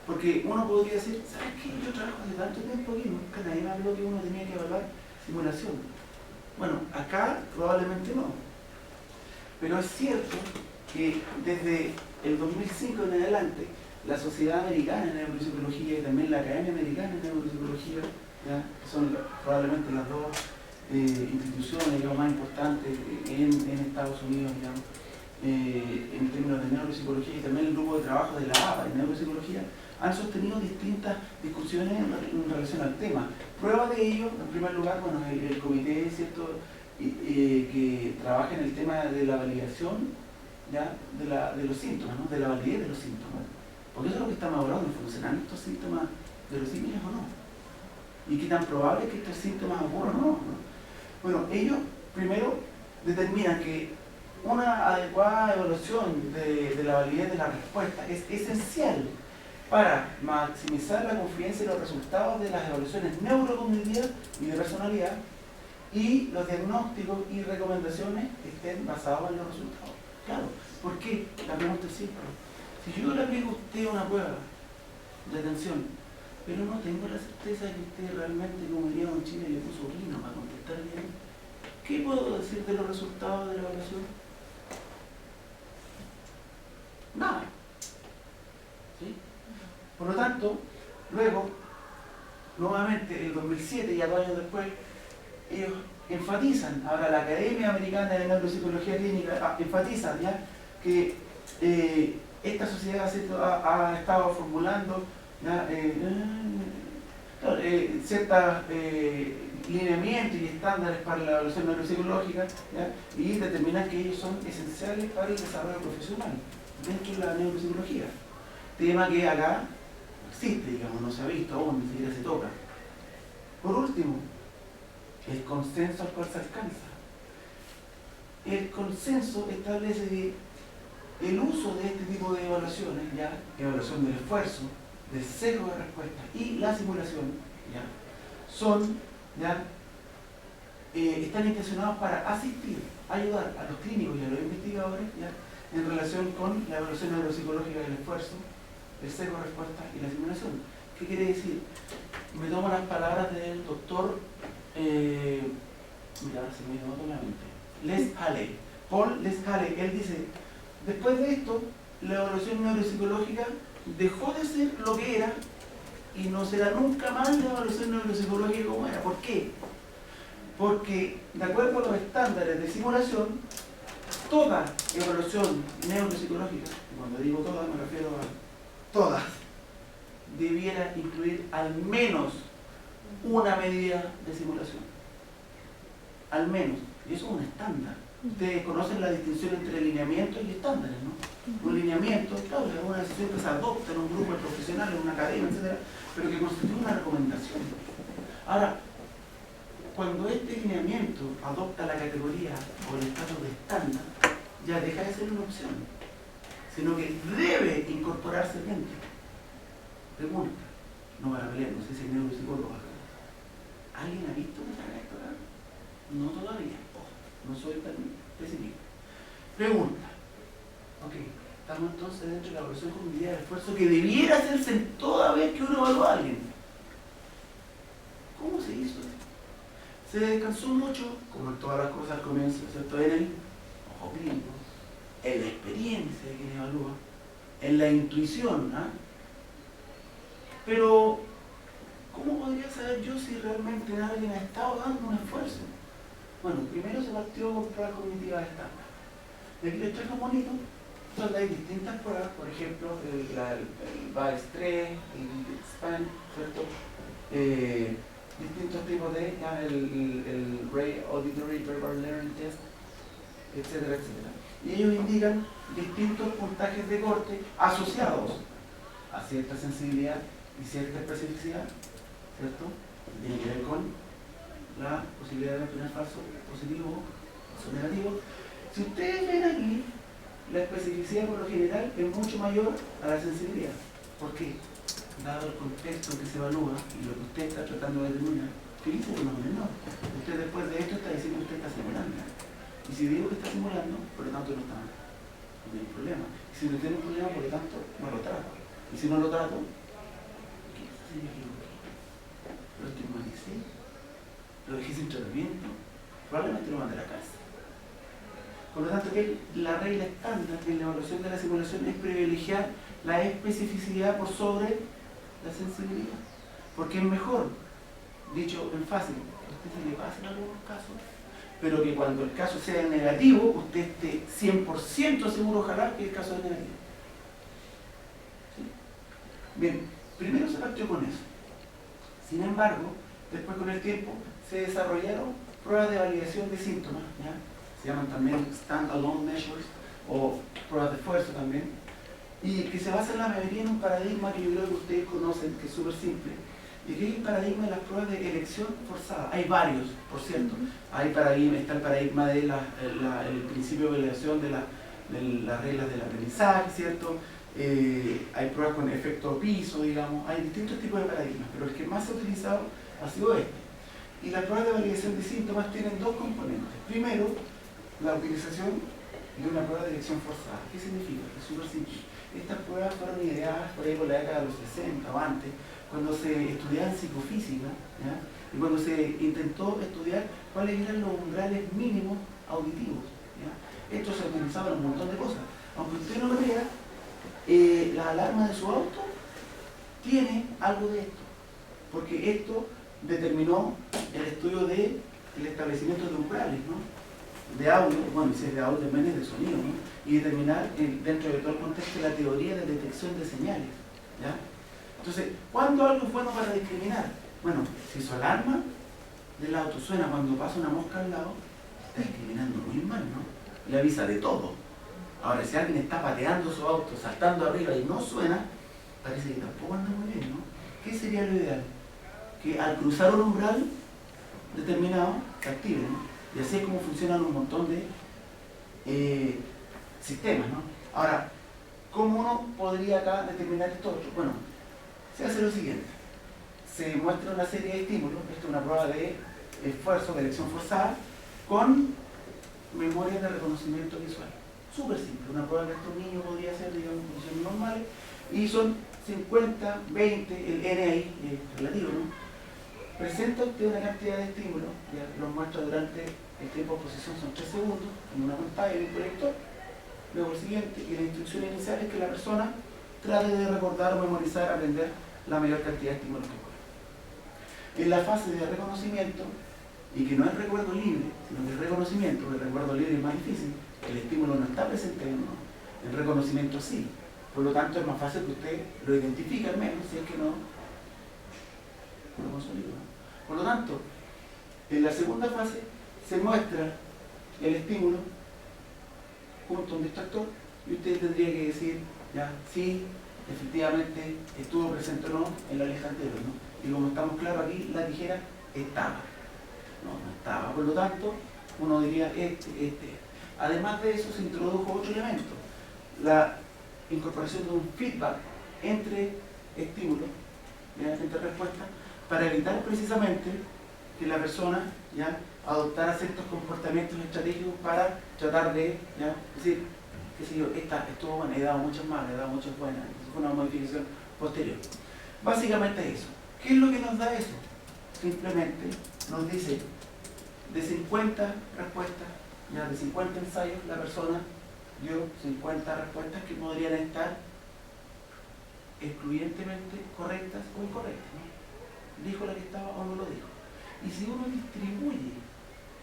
Porque uno podría decir, ¿sabes qué? Yo trabajo hace tanto tiempo aquí, nunca nadie me habló que uno tenía que evaluar simulación. Bueno, acá probablemente no. Pero es cierto que desde el 2005 en adelante, la Sociedad Americana de Neuropsicología y también la Academia Americana de Neuropsicología, ¿ya?, que son probablemente las dos instituciones, digamos, más importantes en Estados Unidos, digamos, en términos de neuropsicología, y también el grupo de trabajo de la APA en neuropsicología, han sostenido distintas discusiones en relación al tema. Prueba de ello, en primer lugar, bueno, el comité, ¿cierto?, que trabaja en el tema de la validación, ¿ya?, de los síntomas, ¿no?, de la validez de los síntomas. Porque eso es lo que estamos hablando, ¿funcionan estos síntomas verosímiles o no? ¿Y qué tan probable es que estos síntomas ocurran o no? Bueno, ellos primero determinan que una adecuada evaluación de la validez de la respuesta es esencial para maximizar la confianza en los resultados de las evaluaciones neurocognitivas y de personalidad, y los diagnósticos y recomendaciones estén basados en los resultados. Claro, ¿por qué? La pregunta es simple. Si yo le aplico a usted una prueba de atención, pero no tengo la certeza de que usted realmente, como diría un chile, le puso lino para contestar bien, ¿qué puedo decir de los resultados de la evaluación? Nada. ¿Sí? Por lo tanto, luego, nuevamente, el 2007, ya 2 años después, ellos enfatizan, ahora la Academia Americana de Neuropsicología Clínica enfatiza, ¿ya?, que esta sociedad ha estado formulando, ¿ya?, ciertos lineamientos y estándares para la evaluación neuropsicológica, ¿ya?, y determinan que ellos son esenciales para el desarrollo profesional dentro de la neuropsicología. Tema que acá existe, digamos, no se ha visto aún, ni siquiera se toca. Por último, el consenso al cual se alcanza. El consenso establece que el uso de este tipo de evaluaciones, ¿ya?, evaluación del esfuerzo, del sesgo de respuesta y la simulación, ¿ya?, son, ¿ya?, están intencionados para asistir, ayudar a los clínicos y a los investigadores, ¿ya?, en relación con la evaluación neuropsicológica del esfuerzo, el sesgo de respuesta y la simulación. ¿Qué quiere decir? Me tomo las palabras del doctor, mira, ahora se me dio la mente, Les Haley, Paul Les Haley. Él dice, después de esto, la evaluación neuropsicológica dejó de ser lo que era y no será nunca más la evaluación neuropsicológica como era. ¿Por qué? Porque, de acuerdo a los estándares de simulación, toda evaluación neuropsicológica, y cuando digo toda me refiero a todas, debiera incluir al menos una medida de simulación. Al menos. Y eso es un estándar. Ustedes conocen la distinción entre lineamientos y estándares, ¿no? Un lineamiento, claro, es una decisión que se adopta en un grupo de profesionales, en una academia, etc., pero que constituye una recomendación. Ahora, cuando este lineamiento adopta la categoría o el estatus de estándar, ya deja de ser una opción, sino que debe incorporarse dentro. Pregunta, no para pelear, no sé si hay neuropsicólogos acá. ¿Alguien ha visto que haga esto acá? No todavía, no soy tan específico. Pregunta, ok, estamos entonces dentro de la evaluación con medida de esfuerzo que debiera hacerse toda vez que uno evalúa a alguien. ¿Cómo se hizo esto? Se descansó mucho, como en todas las cosas al comienzo, ¿cierto? En el ojo clínico, en la experiencia de quien evalúa, en la intuición, ¿ah? Pero, ¿cómo podría saber yo si realmente alguien ha estado dando un esfuerzo? Bueno, primero se partió con pruebas cognitivas estándar. Y aquí les traigo un bonito, donde hay distintas pruebas, por ejemplo, el VAES-3, el SPAN, ¿cierto? Distintos tipos de, el Ray Auditory Verbal Learning Test, etcétera, etcétera. Y ellos indican distintos puntajes de corte asociados a cierta sensibilidad y cierta especificidad, ¿cierto? Tiene que ver con la posibilidad de obtener falso positivo, falso negativo. Si ustedes ven aquí, la especificidad por lo general es mucho mayor a la sensibilidad. ¿Por qué? Dado el contexto en que se evalúa y lo que usted está tratando de determinar, fíjense que no es menor. Usted después de esto está diciendo que usted está simulando. Y si digo que está simulando, por lo tanto no está mal. No tiene problema. Y si no tiene un problema, por lo tanto, no lo trato. Y si no lo trato, ¿qué se me equivoqué? Lo estigmaticé, lo dejé sin tratamiento, probablemente lo mandé a la cárcel. Por lo tanto, la regla estándar en la evaluación de la simulación es privilegiar la especificidad por sobre la sensibilidad. Porque es mejor, dicho en fácil, a usted se le pasa en algunos casos, pero que cuando el caso sea negativo, usted esté 100% seguro, ojalá, que el caso es negativo. ¿Sí? Bien, primero se partió con eso. Sin embargo, después con el tiempo se desarrollaron pruebas de validación de síntomas, ¿ya? Se llaman también stand-alone measures o pruebas de esfuerzo también, y que se basa en la mayoría en un paradigma que yo creo que ustedes conocen, que es súper simple, y que es el paradigma de las pruebas de elección forzada. Hay varios, por cierto. Hay paradigma, está el paradigma de el principio de validación de las reglas del aprendizaje, ¿cierto? Hay pruebas con efecto piso, digamos. Hay distintos tipos de paradigmas, pero el que más se ha utilizado ha sido este. Y las pruebas de validación de síntomas tienen dos componentes. Primero, la utilización de una prueba de elección forzada. ¿Qué significa? Es súper simple. Estas pruebas fueron ideadas por ahí por la década de los 60 o antes, cuando se estudiaba psicofísica, ¿ya? Y cuando se intentó estudiar cuáles eran los umbrales mínimos auditivos, ¿ya? Esto se utilizaba en un montón de cosas. Aunque usted no lo crea, la alarma de su auto tiene algo de esto, porque esto determinó el estudio del establecimiento de umbrales, ¿no? De audio, bueno, si es de audio también es de sonido, ¿no? Y determinar dentro de todo el contexto la teoría de detección de señales, ¿ya? Entonces, ¿cuándo algo es bueno para discriminar? Bueno, si su alarma del auto suena cuando pasa una mosca al lado, está discriminando muy mal, ¿no? Le avisa de todo. Ahora, si alguien está pateando su auto, saltando arriba y no suena, parece que tampoco anda muy bien, ¿no? ¿Qué sería lo ideal? Que al cruzar un umbral determinado, se active, ¿no? Y así es como funcionan un montón de sistemas, ¿no? Ahora, ¿cómo uno podría acá determinar esto otro? Bueno, se hace lo siguiente. Se muestra una serie de estímulos, esto es una prueba de esfuerzo, de elección forzada, con memorias de reconocimiento visual. Súper simple, una prueba que estos niños podría hacer, digamos, en condiciones normales, y son 50, 20, el N ahí es relativo, ¿no? Presenta usted una cantidad de estímulos, ya los muestra durante el tiempo de exposición, son 3 segundos, en una pantalla, en un proyector. Luego el siguiente, y la instrucción inicial es que la persona trate de recordar o memorizar, aprender la mayor cantidad de estímulos que pueda. En la fase de reconocimiento, y que no es recuerdo libre, sino que es reconocimiento, el recuerdo libre es más difícil, el estímulo no está presente en el reconocimiento sí. Por lo tanto, es más fácil que usted lo identifique al menos, si es que no lo consolida. Por lo tanto, en la segunda fase se muestra el estímulo junto a un distractor y usted tendría que decir, ya, sí, efectivamente estuvo presente o no en la lista anterior, ¿no? Y como estamos claros aquí, la tijera estaba. No estaba. Por lo tanto, uno diría este. Además de eso, se introdujo otro elemento, la incorporación de un feedback entre estímulos, entre respuestas, para evitar precisamente que la persona ya adoptara ciertos comportamientos estratégicos para tratar de decir, qué sé yo, esta estuvo buena, he dado muchas malas, he dado muchas buenas, fue una modificación posterior. Básicamente eso. ¿Qué es lo que nos da eso? Simplemente nos dice, de 50 respuestas, ya de 50 ensayos, la persona dio 50 respuestas que podrían estar excluyentemente correctas o incorrectas, ¿no? Dijo la que estaba o no lo dijo. Y si uno distribuye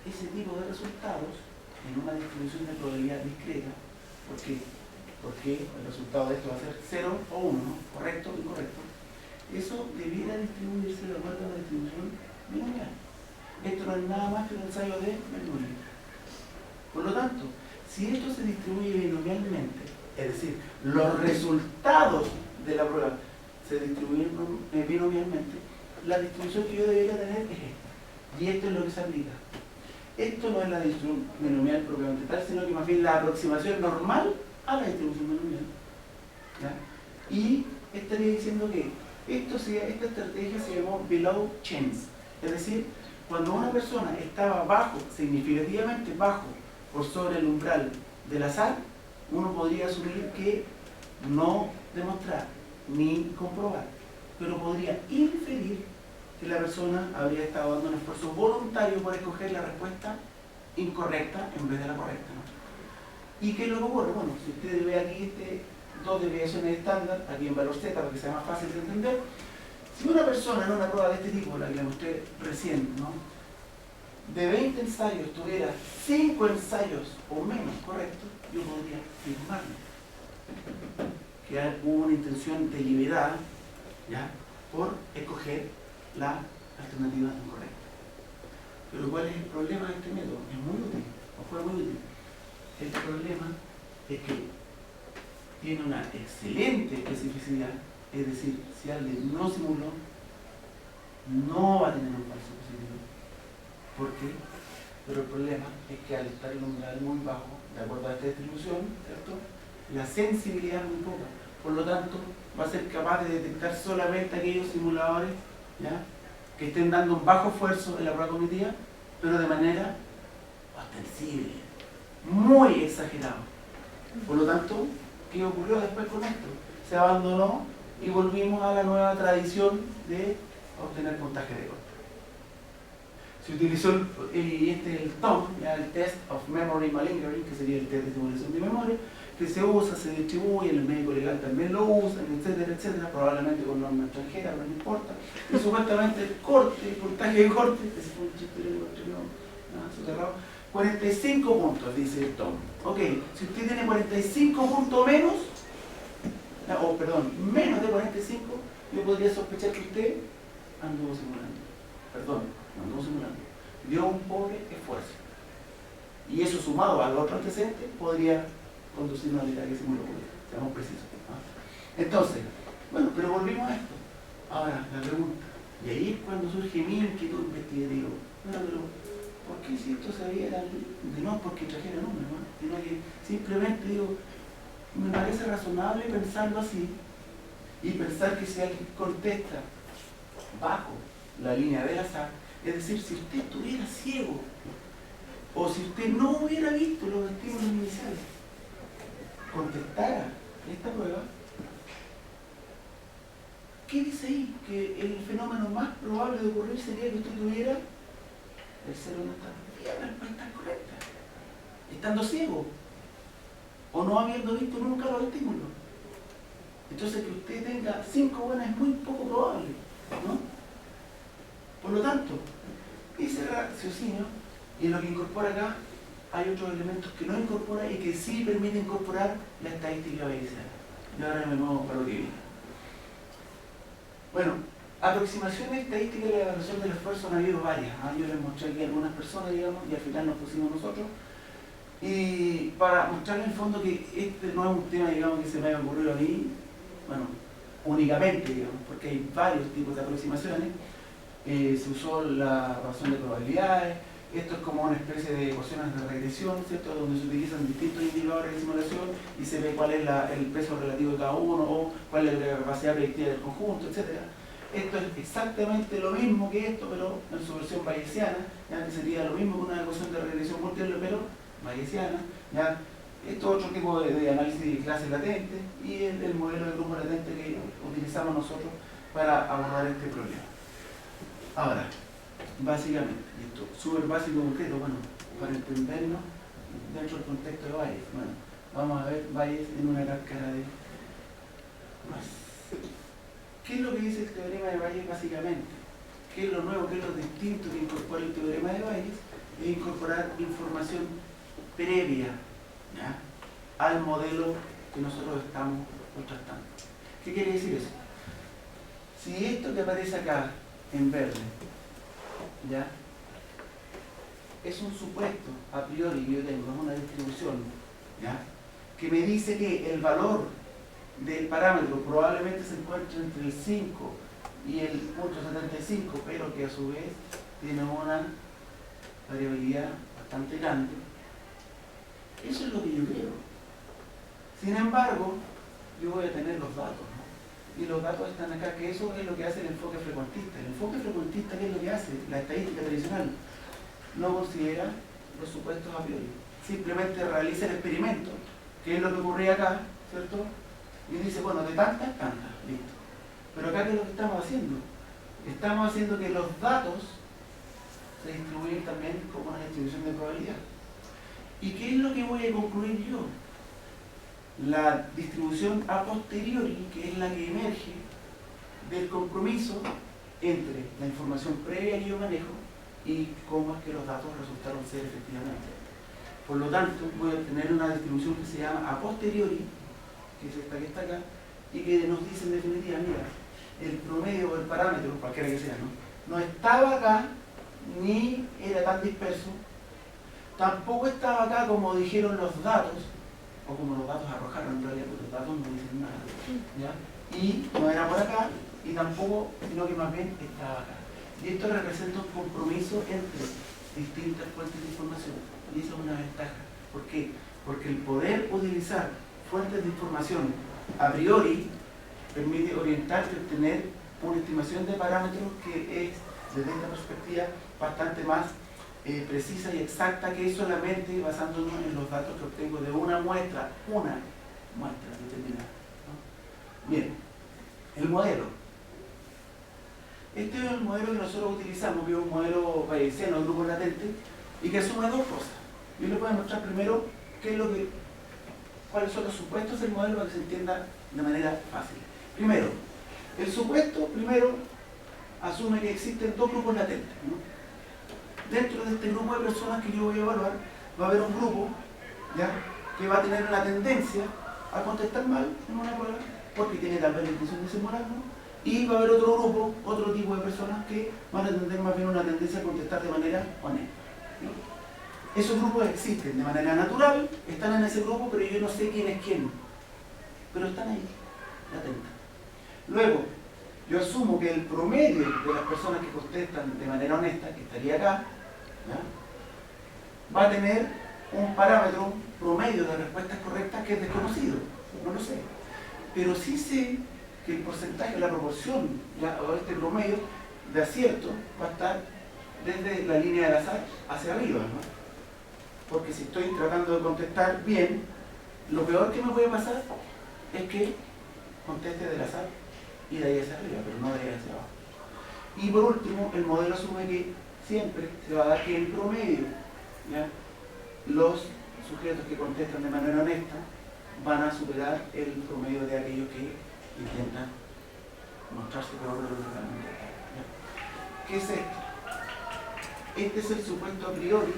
ese tipo de resultados en una distribución de probabilidad discreta, porque el resultado de esto va a ser 0 o 1, ¿no? Correcto o incorrecto, eso debiera distribuirse de acuerdo a la distribución binomial. Esto no es nada más que un ensayo de Bernoulli. Por lo tanto, si esto se distribuye binomialmente, es decir, los resultados de la prueba se distribuyen binomialmente, la distribución que yo debería tener es esta. Y esto es lo que se aplica. Esto no es la distribución binomial propiamente tal, sino que más bien la aproximación normal a la distribución binomial. ¿Ya? Y estaría diciendo que esta estrategia se llamó below chance. Es decir, cuando una persona estaba bajo, significativamente bajo, por sobre el umbral del azar, uno podría asumir que no demostrar ni comprobar, pero podría inferir que la persona habría estado dando un esfuerzo voluntario por escoger la respuesta incorrecta en vez de la correcta, ¿no? ¿Y qué es lo que ocurre? Bueno, si usted ve aquí dos desviaciones estándar, aquí en valor Z, para que sea más fácil de entender, si una persona en una prueba de este tipo, la que le mostré recién, ¿no?, de 20 ensayos tuviera 5 ensayos o menos correctos, yo podría afirmarme que hubo una intención deliberada, ¿ya?, por escoger la alternativa incorrecta. Pero ¿cuál es el problema de este método? Es muy útil, o fue muy útil. El problema es que tiene una excelente especificidad, es decir, si alguien no simuló, no va a tener un falso positivo. ¿Por qué? Pero el problema es que al estar el umbral muy bajo, de acuerdo a esta distribución, ¿cierto?, la sensibilidad es muy poca. Por lo tanto, va a ser capaz de detectar solamente aquellos simuladores, ¿ya?, que estén dando un bajo esfuerzo en la prueba cognitiva, pero de manera ostensible, muy exagerado. Por lo tanto, ¿qué ocurrió después con esto? Se abandonó y volvimos a la nueva tradición de obtener puntaje de corte. Se utilizó el TOM, el Test of Memory Malingering, que sería el test de simulación de memoria, que se usa, se distribuye, el médico legal también lo usa, etcétera, etcétera, probablemente con norma extranjera, pero no importa. Y supuestamente el corte, el puntaje de corte, ese fue un chiste soterrado, 45 puntos, dice el TOM. Ok, si usted tiene 45 puntos menos, menos de 45, yo podría sospechar que usted anduvo simulando. Dio un pobre esfuerzo. Y eso sumado al otro antecedente podría conducirnos a la idea que simuló, seamos precisos, ¿no? Entonces, bueno, pero volvimos a esto. Ahora, la pregunta, y ahí es cuando surge mi inquietud investigativa. Bueno, pero ¿por qué si esto se veía no porque trajera números, ¿no?, sino que simplemente digo, me parece razonable pensarlo así y pensar que si alguien contesta bajo la línea del azar, es decir, si usted estuviera ciego o si usted no hubiera visto los estímulos iniciales, contestara esta prueba, ¿qué dice ahí? Que el fenómeno más probable de ocurrir sería que usted tuviera el cero no está, la respuesta correcta, estando ciego o no habiendo visto nunca los estímulos. Entonces que usted tenga 5 buenas es muy poco probable, ¿no? Por lo tanto, si raciocinio, y en lo que incorpora acá hay otros elementos que no incorpora y que sí permite incorporar la estadística bayesiana. Y ahora me muevo para lo que viene. Bueno, aproximaciones estadísticas de la evaluación del esfuerzo han habido varias. Yo les mostré aquí a algunas personas, digamos, y al final nos pusimos nosotros. Y para mostrarles en el fondo que este no es un tema, digamos, que se me haya ocurrido a mí, bueno, únicamente, digamos, porque hay varios tipos de aproximaciones. Se usó la ecuación de probabilidades. Esto es como una especie de ecuaciones de regresión, ¿cierto?, donde se utilizan distintos indicadores de simulación y se ve cuál es el peso relativo de cada uno o cuál es la capacidad predictiva del conjunto, etc. Esto es exactamente lo mismo que esto, pero en su versión bayesiana, ¿ya?, que sería lo mismo que una ecuación de regresión múltiple, pero bayesiana. ¿Ya? Esto es otro tipo de análisis de clases latentes y el modelo de grupo latente que utilizamos nosotros para abordar este problema. Ahora, básicamente, y esto súper básico y concreto, bueno, para entendernos dentro del contexto de Bayes. Bueno, vamos a ver Bayes en una cáscara de más. ¿Qué es lo que dice el teorema de Bayes básicamente? ¿Qué es lo nuevo, qué es lo distinto que incorpora el teorema de Bayes? Es incorporar información previa, ¿ya?, al modelo que nosotros estamos contrastando. ¿Qué quiere decir eso? Si esto que aparece acá en verde, ¿ya?, es un supuesto a priori que yo tengo, es una distribución, ¿ya?, que me dice que el valor del parámetro probablemente se encuentre entre el 5 y el 0.75, pero que a su vez tiene una variabilidad bastante grande. Eso es lo que yo creo. Sin embargo, yo voy a tener los datos, ¿no? Y los datos están acá, que eso es lo que hace el enfoque frecuentista. El enfoque frecuentista, ¿qué es lo que hace? La estadística tradicional no considera los supuestos a priori. Simplemente realiza el experimento, que es lo que ocurría acá, ¿cierto? Y dice, bueno, de tantas, listo. Pero acá, ¿qué es lo que estamos haciendo? Estamos haciendo que los datos se distribuyen también como una distribución de probabilidad. ¿Y qué es lo que voy a concluir yo? La distribución a posteriori, que es la que emerge del compromiso entre la información previa que yo manejo y cómo es que los datos resultaron ser efectivamente. Por lo tanto, voy a tener una distribución que se llama a posteriori, que es esta que está acá, y que nos dice en definitiva, mira, el promedio o el parámetro, cualquiera que sea, no estaba acá, ni era tan disperso, tampoco estaba acá como dijeron los datos, o como los datos arrojaron en realidad, porque los datos no dicen nada, ¿ya? Y no era por acá, y tampoco, sino que más bien estaba acá. Y esto representa un compromiso entre distintas fuentes de información, y esa es una ventaja. ¿Por qué? Porque el poder utilizar fuentes de información a priori permite orientarte a obtener una estimación de parámetros que es, desde esta perspectiva, bastante más precisa y exacta que solamente basándonos en los datos que obtengo de una muestra determinada, ¿no? Bien, el modelo. Este es el modelo que nosotros utilizamos, que es un modelo bayesiano de grupo latente, y que asume dos cosas. Yo les voy a mostrar primero cuáles son los supuestos del modelo para que se entienda de manera fácil. Primero, el supuesto asume que existen dos grupos latentes, ¿no? Dentro de este grupo de personas que yo voy a evaluar, va a haber un grupo, ¿ya?, que va a tener una tendencia a contestar mal en una prueba, porque tiene tal vez la intención de simular, ¿no? Y va a haber otro grupo, otro tipo de personas que van a tener más bien una tendencia a contestar de manera honesta, ¿no? Esos grupos existen de manera natural, están en ese grupo, pero yo no sé quién es quién. Pero están ahí, latentes. Luego, yo asumo que el promedio de las personas que contestan de manera honesta, que estaría acá, ¿ya?, va a tener un parámetro promedio de respuestas correctas que es desconocido. No lo sé. Pero sí sé que el porcentaje, la proporción, o este promedio de acierto va a estar desde la línea del azar hacia arriba, ¿no? Porque si estoy tratando de contestar bien, lo peor que me puede pasar es que conteste del azar y de ahí hacia arriba, pero no de ahí hacia abajo. Y por último, el modelo asume que siempre se va a dar que en promedio, ¿ya?, los sujetos que contestan de manera honesta van a superar el promedio de aquellos que intentan mostrarse peor de lo que realmente están. ¿Qué es esto? este es el supuesto a priori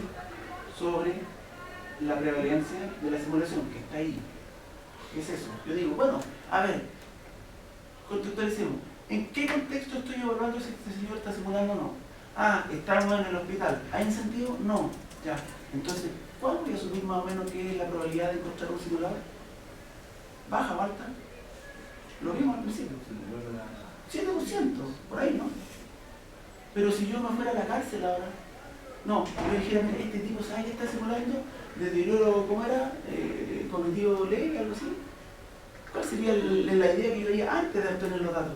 sobre la prevalencia de la simulación, que está ahí. ¿Qué es eso? Yo digo, bueno, a ver, contextualicemos. ¿En qué contexto estoy evaluando si este señor está simulando o no? Ah, estamos en el hospital. ¿Hay incentivo? No. Ya. Entonces, ¿cuál voy a asumir más o menos que es la probabilidad de encontrar un simulador? ¿Baja o alta? Lo vimos al principio. 7%, por ahí, ¿no? Pero si yo me fuera a la cárcel ahora, no, yo dijera, mira, este tipo sabe que está simulando deterioro, ¿cómo era? Cognitivo leve, algo así. ¿Cuál sería la idea que yo veía antes de obtener los datos?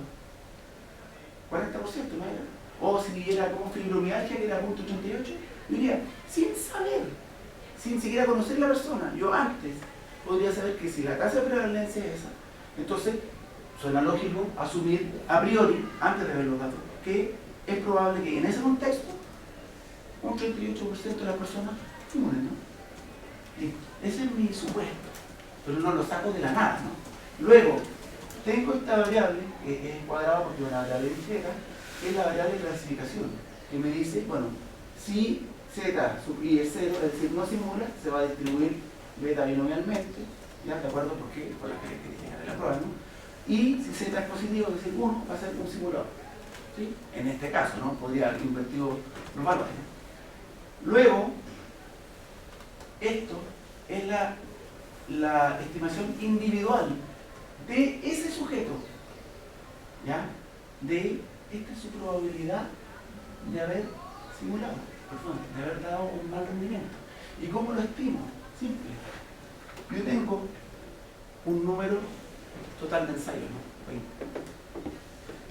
40%, ¿no era? O si era como fibromialgia, que era 0.88, yo diría, sin saber, sin siquiera conocer la persona, yo antes podría saber que si la tasa de prevalencia es esa, entonces suena lógico asumir a priori, antes de ver los datos, que es probable que en ese contexto un 38% de las personas simulen, ¿no? Y ese es mi supuesto, pero no lo saco de la nada, ¿no? Luego, tengo esta variable, que es cuadrada porque es una variable discreta, que es la variable de clasificación, que me dice, bueno, si z sub i es 0, es decir, no simula, se va a distribuir beta binomialmente, ¿ya? ¿De acuerdo? Porque con las características de la prueba, ¿no? Y si z es positivo, es decir, 1, va a ser un simulador, ¿sí? En este caso, ¿no? Podría haber invertido los valores, ¿no? Luego, esto es la estimación individual de ese sujeto, ¿ya? De esta es su probabilidad de haber simulado, perdón, de haber dado un mal rendimiento. ¿Y cómo lo estimo? Simple. Yo tengo un número total de ensayos, ¿no? 20.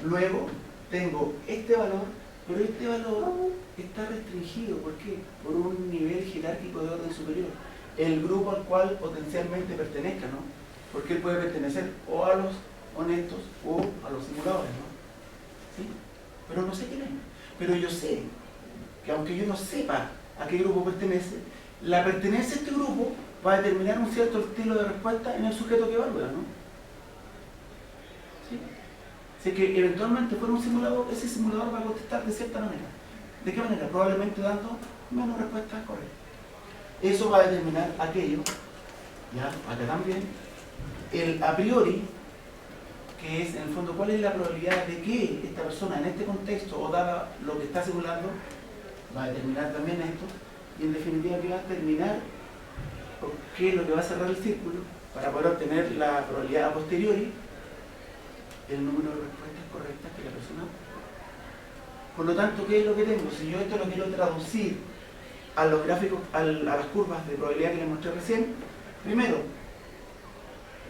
Luego tengo este valor, pero este valor está restringido. ¿Por qué? Por un nivel jerárquico de orden superior. El grupo al cual potencialmente pertenezca, ¿no? Porque él puede pertenecer o a los honestos o a los simuladores, ¿no? ¿Sí? Pero no sé quién es. Pero yo sé que aunque yo no sepa a qué grupo pertenece, la pertenencia a este grupo va a determinar un cierto estilo de respuesta en el sujeto que evalúa, ¿no? ¿Sí? Si que eventualmente fuera un simulador, ese simulador va a contestar de cierta manera. ¿De qué manera? Probablemente dando menos respuestas correctas. Eso va a determinar aquello, ya, acá también, el a priori, que es en el fondo cuál es la probabilidad de que esta persona en este contexto o dada lo que está simulando, va a determinar también esto, y en definitiva que va a terminar qué es lo que va a cerrar el círculo para poder obtener la probabilidad a posteriori, el número de respuestas correctas que la persona. Por lo tanto, ¿qué es lo que tengo? Si yo esto lo quiero traducir a los gráficos, a las curvas de probabilidad que les mostré recién, primero,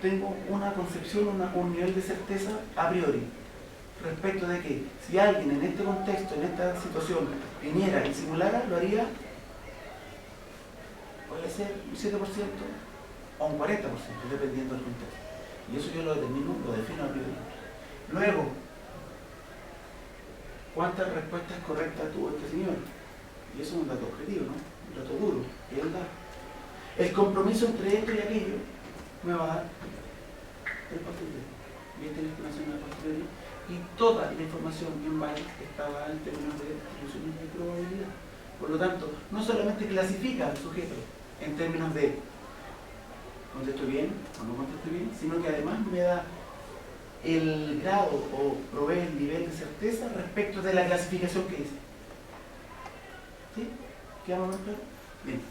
tengo una concepción, un nivel de certeza a priori, respecto de que si alguien en este contexto, en esta situación, viniera y simulara, lo haría, puede ser un 7% o un 40%, dependiendo del contexto. Y eso yo lo determino, lo defino a priori. Luego, ¿cuántas respuestas correctas tuvo este señor? Y eso es un dato objetivo, ¿no? Un dato duro, que él da. El compromiso entre esto y aquello me va a dar el posterior. Y esta es la estimación de la posterior. Y toda la información en Bayes estaba en términos de distribuciones de probabilidad. Por lo tanto, no solamente clasifica al sujeto en términos de contesto bien o no contesto bien, sino que además me da el grado o provee el nivel de certeza respecto de la clasificación que hice. ¿Sí? ¿Quedamos más claro? Bien.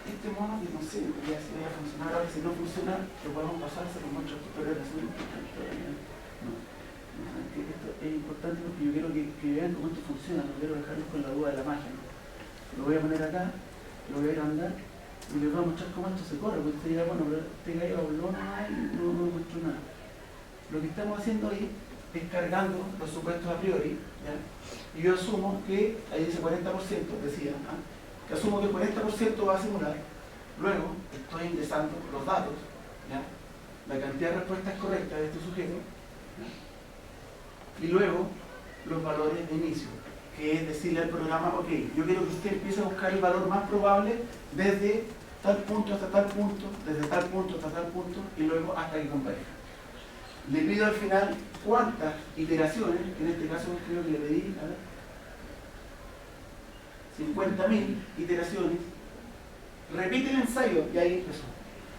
Este modo que no sé ya si va a funcionar ahora, si no funciona, lo podemos pasar, se lo muestro, pero es muy importante todavía. No. Esto es importante porque yo quiero que vean cómo esto funciona, no quiero dejarlos con la duda de la magia, ¿no? Lo voy a poner acá, lo voy a ir a andar y les voy a mostrar cómo esto se corre, porque usted dirá, bueno, pero tenga ahí habló nada y no muestro nada. Lo que estamos haciendo ahí es cargando los supuestos a priori, ¿ya? Y yo asumo que, ahí dice 40%, decía, ¿ah? Que asumo que el 40% va a simular, luego estoy ingresando los datos, ¿ya? La cantidad de respuestas correctas de este sujeto, ¿ya? Y luego los valores de inicio, que es decirle al programa, ok, yo quiero que usted empiece a buscar el valor más probable desde tal punto hasta tal punto, desde tal punto hasta tal punto, y luego hasta que converja. Le pido al final cuántas iteraciones, que en este caso creo que le pedí, a ver, 50.000 iteraciones, repite el ensayo, y ahí empezó.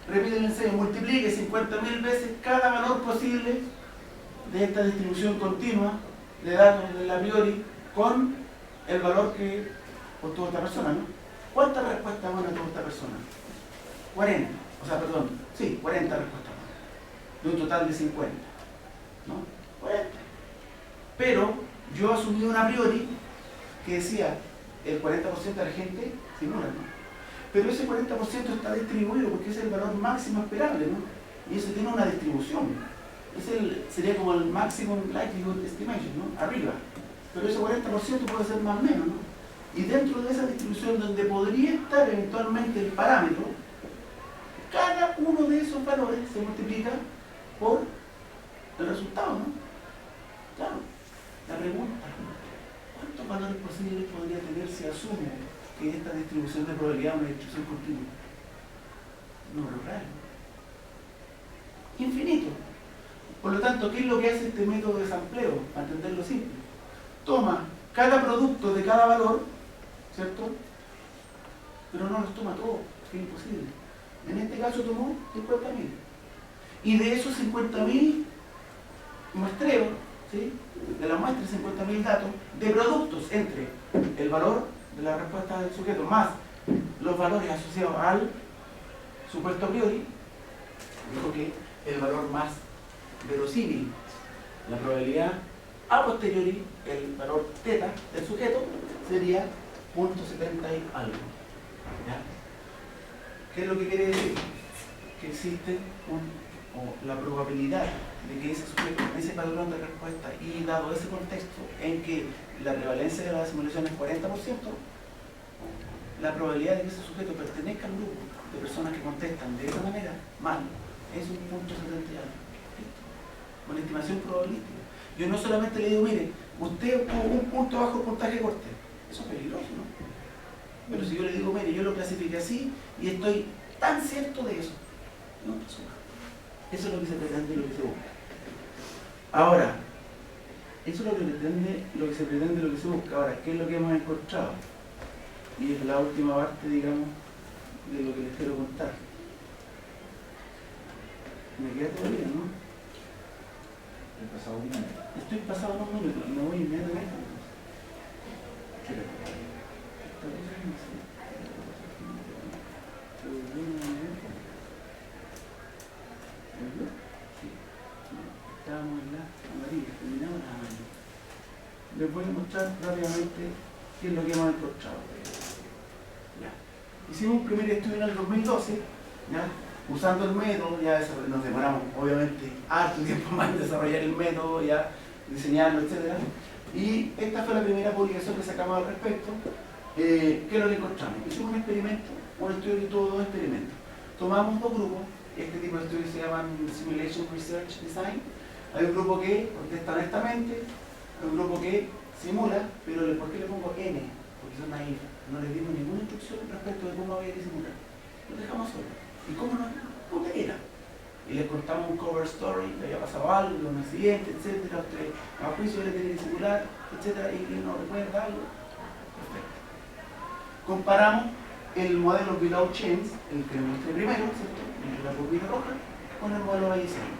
Repite el ensayo, multiplique 50.000 veces cada valor posible de esta distribución continua de datos del a priori con el valor que obtuvo esta persona, ¿no? ¿Cuántas respuestas buenas tuvo esta persona? 40, o sea, perdón, sí, 40 respuestas buenas, de un total de 50, ¿no? 40. Pero yo asumí un a priori que decía el 40% de la gente simula, ¿no? Pero ese 40% está distribuido porque es el valor máximo esperable, ¿no? Y eso tiene una distribución. Sería como el maximum likelihood estimation, ¿no? Arriba. Pero ese 40% puede ser más o menos, ¿no? Y dentro de esa distribución donde podría estar eventualmente el parámetro, cada uno de esos valores se multiplica por el resultado, ¿no? Claro, la pregunta, ¿cuántos valores posibles podría tener si asumo que esta distribución de probabilidad es una distribución continua? Número real. Infinito. Por lo tanto, ¿qué es lo que hace este método de sampleo? Para entenderlo simple. Toma cada producto de cada valor, ¿cierto? Pero no los toma todos, que es imposible. En este caso tomó 50.000. Y de esos 50.000 muestreos, ¿sí? De la muestra, 50.000 datos de productos entre el valor de la respuesta del sujeto más los valores asociados al supuesto a priori, dijo que el valor más verosímil, la probabilidad a posteriori, el valor θ del sujeto, sería 0.70 y algo. ¿Ya? ¿Qué es lo que quiere decir? Que existe la probabilidad de que ese sujeto, ese patrón de respuesta, y dado ese contexto en que la prevalencia de la simulación es 40%, la probabilidad de que ese sujeto pertenezca al grupo de personas que contestan de esa manera mal es un 0.70 y algo. Una estimación probabilística. Yo no solamente le digo, mire, usted obtuvo un punto bajo puntaje de corte. Eso es peligroso, ¿no? Pero si yo le digo, mire, yo lo clasifiqué así y estoy tan cierto de eso, no pasó nada. Eso es lo que se pretende y lo que se busca. Ahora, eso es lo que se pretende y lo que se busca. Ahora, ¿qué es lo que hemos encontrado? Y es la última parte, digamos, de lo que les quiero contar. Me queda todavía, ¿no? Estoy pasado unos minutos, me voy inmediatamente. Estábamos en la amarilla, terminamos la amarilla. Les voy a mostrar rápidamente qué es lo que hemos encontrado. Ya. Hicimos un primer estudio en el 2012, ¿ya? Usando el método, ya nos demoramos obviamente harto tiempo más en desarrollar el método, ya diseñarlo, etc. Y esta fue la primera publicación que sacamos al respecto. ¿Qué es lo que encontramos? Hicimos un experimento, un estudio que tuvo dos experimentos. Tomamos dos grupos, este tipo de estudios se llaman Simulation Research Design. Hay un grupo que contesta honestamente, hay un grupo que simula, pero ¿por qué le pongo N? Porque son naivos, no les dimos ninguna instrucción respecto de cómo había que simular. Lo dejamos solo. ¿Y cómo no? ¿Cómo era? Y les contamos un cover story, que había pasado algo, un accidente, etc. Usted a juicio le tiene que simular, etc. Y no recuerda algo. Perfecto. Comparamos el modelo Below Chains, el que mostré primero, ¿cierto? La bombilla roja, con el modelo bayesiano.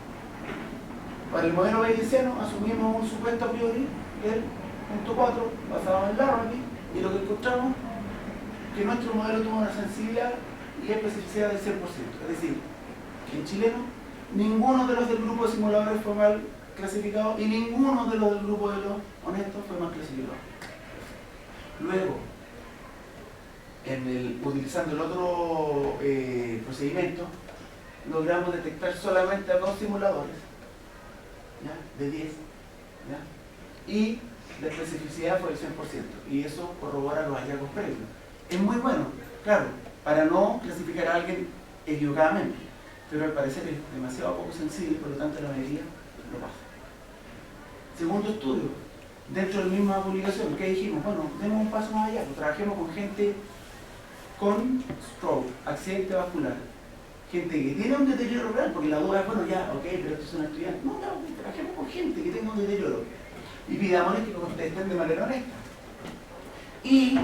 Para el modelo bayesiano asumimos un supuesto a priori, el punto 4, basado en Laramie, y lo que encontramos que nuestro modelo tuvo una sensibilidad y especificidad del 100%. Es decir, que en chileno ninguno de los del grupo de simuladores fue mal clasificado y ninguno de los del grupo de los honestos fue mal clasificado. Luego, utilizando el otro procedimiento, logramos detectar solamente a 2 simuladores, ¿ya? De 10, ¿ya? Y la especificidad fue del 100%, y eso corrobora los hallazgos previos. Es muy bueno, claro, para no clasificar a alguien equivocadamente, pero al parecer es demasiado poco sensible, por lo tanto la mayoría lo pasa. Segundo estudio, dentro de la misma publicación, ¿qué dijimos? Bueno, demos un paso más allá, pues trabajemos con gente con stroke, accidente vascular, gente que tiene un deterioro real, porque la duda es, bueno, ya, ok, pero estos son estudiantes. No, trabajemos con gente que tenga un deterioro y pidámosles que contesten de manera honesta. Y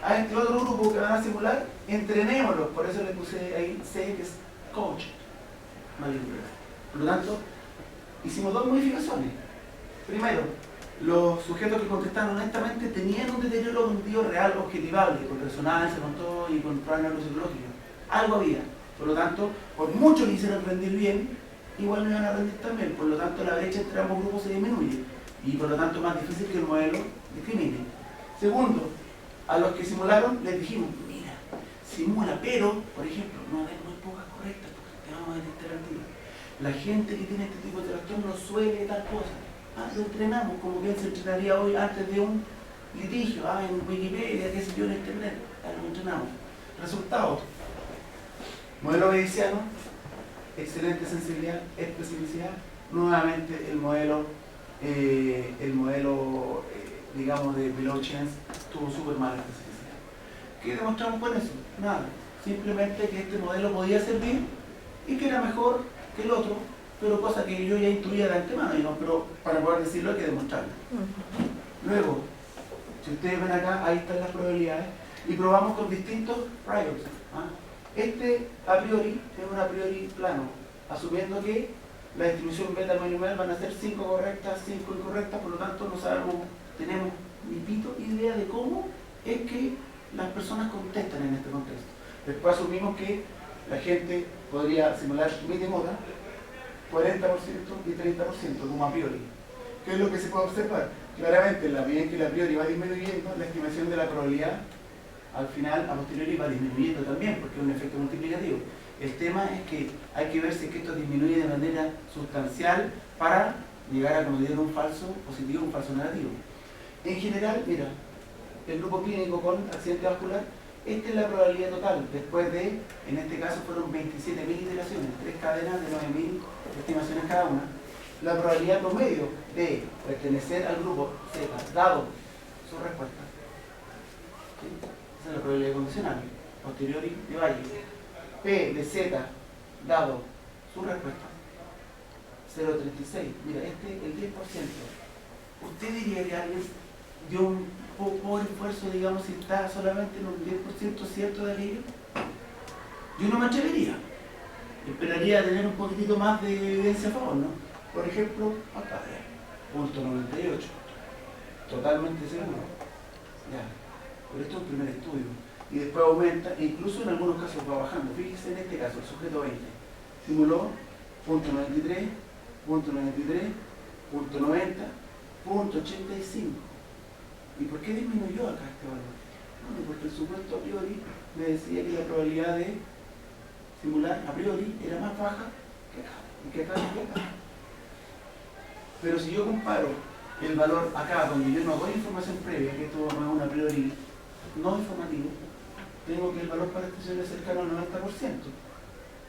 a este otro grupo que van a simular, entrenémoslos. Por eso le puse ahí C, que es coach. Por lo tanto, hicimos dos modificaciones. Primero, los sujetos que contestaron honestamente tenían un deterioro cognitivo real, objetivable, con resonancia, con todo y con pruebas neuropsicológicas. Algo había. Por lo tanto, por mucho que hicieran rendir bien, igual no iban a rendir también. Por lo tanto, la brecha entre ambos grupos se disminuye. Y por lo tanto, es más difícil que el modelo discrimine. Segundo, a los que simularon les dijimos, mira, simula, pero, por ejemplo, no des muy pocas correctas porque te vamos a detectar al tiro. La gente que tiene este tipo de trastorno suele tal cosa. Lo entrenamos como quien se entrenaría hoy antes de un litigio, en Wikipedia, qué sé yo, en internet. Lo entrenamos. Resultados. Modelo bayesiano, excelente sensibilidad, especificidad. Nuevamente el modelo digamos, de below chance tuvo súper mala especificidad. ¿Qué demostramos con eso? Nada. Simplemente que este modelo podía servir y que era mejor que el otro, pero cosa que yo ya intuía de antemano, ¿no? Pero para poder decirlo hay que demostrarlo. Luego, si ustedes ven acá, ahí están las probabilidades y probamos con distintos priors. Este a priori es un a priori plano, asumiendo que la distribución beta manual van a ser 5 correctas, 5 incorrectas, por lo tanto no sabemos, tenemos ni pito idea de cómo es que las personas contestan en este contexto. Después asumimos que la gente podría simular mid-moda 40% y 30% como a priori. ¿Qué es lo que se puede observar? Claramente, en la medida en que la a priori va disminuyendo, la estimación de la probabilidad al final, a posteriori, va disminuyendo también, porque es un efecto multiplicativo. El tema es que hay que ver si es que esto disminuye de manera sustancial para llegar a considerar un falso positivo o un falso negativo. En general, mira, el grupo clínico con accidente vascular, esta es la probabilidad total, después de, en este caso fueron 27.000 iteraciones, 3 cadenas de 9.000 estimaciones cada una. La probabilidad promedio de pertenecer al grupo Z, dado su respuesta. ¿Sí? Esa es la probabilidad condicional, posteriori de Valle. P de Z, dado su respuesta, 0,36. Mira, el 10%. ¿Usted diría que alguien dio un poco de esfuerzo, digamos, si está solamente en un 10% cierto de aquello? Yo no me atrevería. Esperaría tener un poquitito más de evidencia a favor, ¿no? Por ejemplo, acá, punto 98. Totalmente seguro. Ya. Pero esto es un primer estudio. Y después aumenta, e incluso en algunos casos va bajando. Fíjense en este caso, el sujeto 20 simuló punto 93, punto 93, punto 90, punto 85. ¿Y por qué disminuyó acá este valor? Bueno, porque el supuesto a priori me decía que la probabilidad de simular a priori era más baja que acá, y que acá y que acá. Pero si yo comparo el valor acá, donde yo no doy información previa, que esto no es un a priori no informativo, tengo que el valor para este es cercano al 90%.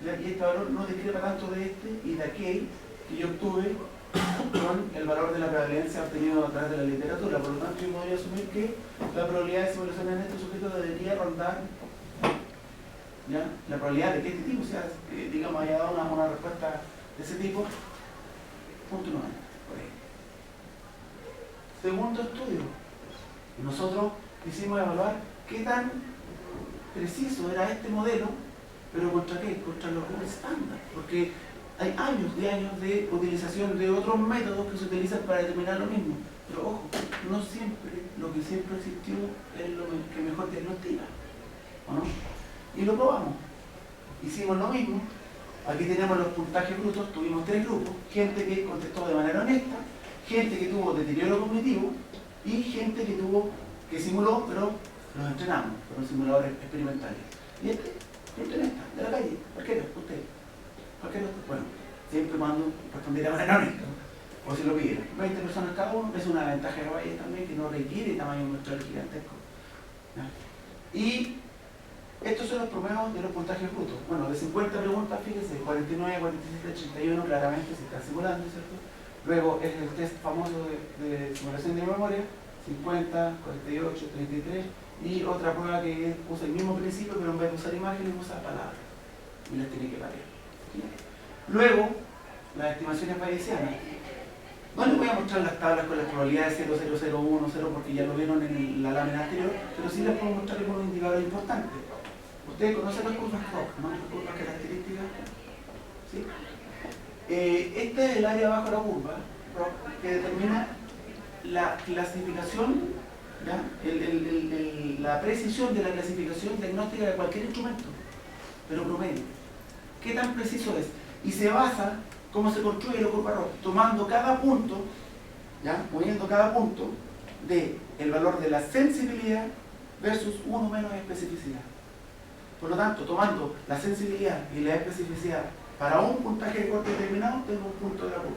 Y este valor no discrepa tanto de este y de aquel que yo obtuve con el valor de la prevalencia obtenido a través de la literatura. Por lo tanto, yo podría asumir que la probabilidad de simulación en este sujeto debería rondar, ¿ya?, la probabilidad de que este tipo, o sea, digamos, haya dado una respuesta de ese tipo, punto 9. Por ahí. Segundo estudio. Nosotros quisimos evaluar qué tan preciso era este modelo, pero ¿contra qué? Contra los gold estándar, porque hay años de utilización de otros métodos que se utilizan para determinar lo mismo. Pero ojo, no siempre lo que siempre existió es lo que mejor diagnostica, ¿o no? Y lo probamos. Hicimos lo mismo. Aquí tenemos los puntajes brutos, tuvimos 3 grupos: gente que contestó de manera honesta, gente que tuvo deterioro cognitivo y gente que simuló, pero los entrenamos, fueron simuladores experimentales. Y gente honesta, de la calle. ¿Por qué no? Usted. ¿Por qué no? Bueno, siempre cuando respondiera de manera honesta, o si lo pidieran. 20 personas cada uno, es una ventaja de Valle también, que no requiere tamaño muestral gigantesco. ¿Ya? Y estos son los promedios de los puntajes brutos. Bueno, de 50 preguntas, fíjense, 49, 47, 81, claramente se está simulando, ¿cierto? Luego es el test famoso de simulación de memoria, 50, 48, 33, y otra prueba que usa el mismo principio, pero en vez de usar imágenes usa palabras, y las tiene que variar. ¿Sí? Luego, las estimaciones bayesianas. No les voy a mostrar las tablas con las probabilidades 0,0001, 0 porque ya lo vieron en la lámina anterior, pero sí les puedo mostrar algunos indicadores importantes. Ustedes conocen las curvas ROC, ¿no? Las curvas características. ¿Sí? Este es el área bajo la curva, ROC, que determina la clasificación, ¿ya? La precisión de la clasificación diagnóstica de cualquier instrumento, pero promedio. ¿Qué tan preciso es? Y se basa, cómo se construye la curva ROC, tomando cada punto, ¿ya? Moviendo cada punto del valor de la sensibilidad versus 1 menos especificidad. Por lo tanto, tomando la sensibilidad y la especificidad para un puntaje de corte determinado, tengo un punto de la curva.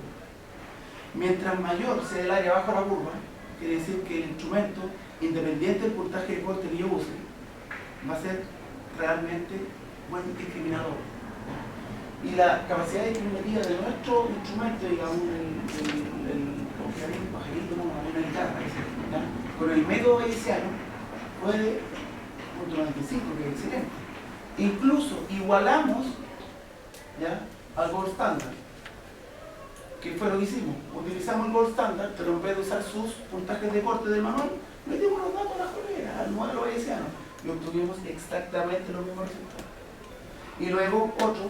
Mientras mayor sea el área bajo la curva, quiere decir que el instrumento, independiente del puntaje de corte que yo use, va a ser realmente buen discriminador. Y la capacidad discriminativa de nuestro instrumento, digamos, una guitarra, ¿ya? Con el método bayesiano fue de 0.95, que es excelente. Incluso igualamos, ¿ya?, al gold standard, que fue lo que hicimos. Utilizamos el gold standard, pero en vez de usar sus puntajes de corte del manual, metimos los datos a la colera, al modelo bayesiano, y obtuvimos exactamente los mismos resultados. Y luego otro,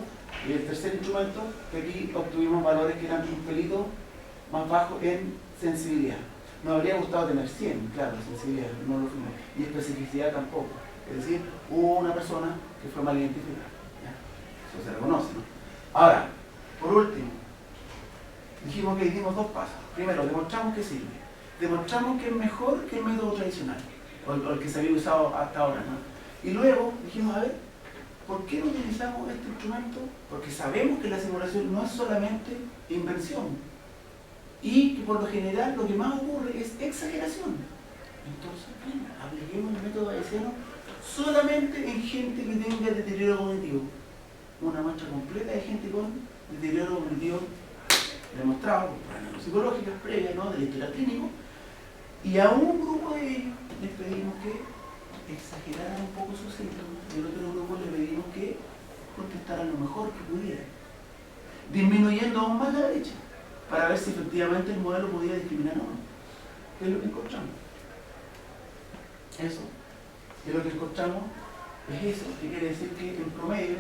y el tercer instrumento, que aquí obtuvimos valores que eran un pelito más bajos en sensibilidad. Nos habría gustado tener 100, claro, sensibilidad, no lo fuimos, y especificidad tampoco. Es decir, hubo una persona que fue mal identificada. ¿Ya? Eso se reconoce, ¿no? Ahora, por último, dijimos que dimos dos pasos. Primero, demostramos que sirve. Demostramos que es mejor que el método tradicional, o el que se había usado hasta ahora, ¿no? Y luego dijimos, a ver, ¿por qué no utilizamos este instrumento? Porque sabemos que la simulación no es solamente invención, y que por lo general lo que más ocurre es exageración. Entonces, bueno, apliquemos el método bayesiano solamente en gente que tenga deterioro cognitivo. Una muestra completa de gente con deterioro cognitivo demostrado por neuropsicológicas previas, ¿no?, del historial clínico, y a un grupo de ellos les pedimos que exageraran un poco sus síntomas, y al otro grupo les pedimos que contestaran lo mejor que pudieran, disminuyendo aún más la brecha, para ver si efectivamente el modelo podía discriminar o no. ¿Qué es lo que encontramos? Eso. Y lo que encontramos es eso, que quiere decir que en promedio,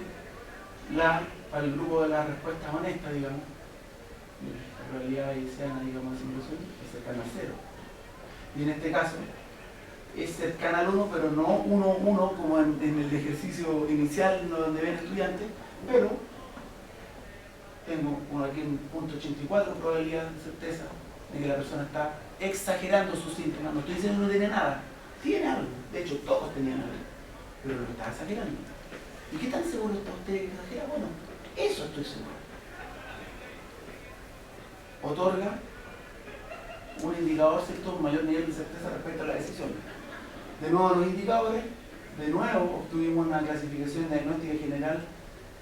para el grupo de las respuestas honestas, digamos, la probabilidad bayesiana, digamos, de simulación, es cercana a 0. Y en este caso, es cercana al 1, pero no 1 como en el ejercicio inicial donde ven estudiantes, pero tengo aquí un 0.84 probabilidad de certeza de que la persona está exagerando sus síntomas. No estoy diciendo que no tiene nada, tiene algo, de hecho todos tenían algo, pero lo está exagerando. ¿Y qué tan seguro está usted que exagera? Bueno, eso estoy seguro. Otorga un indicador, ¿cierto?, un mayor nivel de certeza respecto a la decisión. De nuevo los indicadores, de nuevo obtuvimos una clasificación diagnóstica general,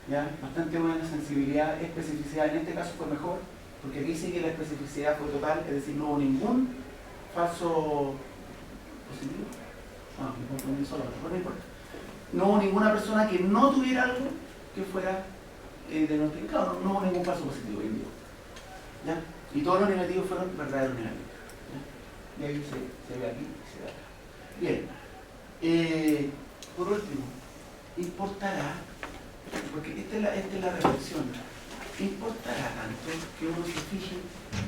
ya bastante buena, sensibilidad, especificidad, en este caso fue mejor, porque aquí sí que la especificidad fue total, es decir, no hubo ningún falso positivo, me confundí solo, pero no importa. No hubo ninguna persona que no tuviera algo que fuera diagnosticado, no hubo ningún falso positivo, ¿ya? Y todos los negativos fueron verdaderos negativos. ¿Ya? Y ahí se ve aquí y se ve acá. Bien, por último, importará, porque esta es la reflexión, importará tanto que uno se fije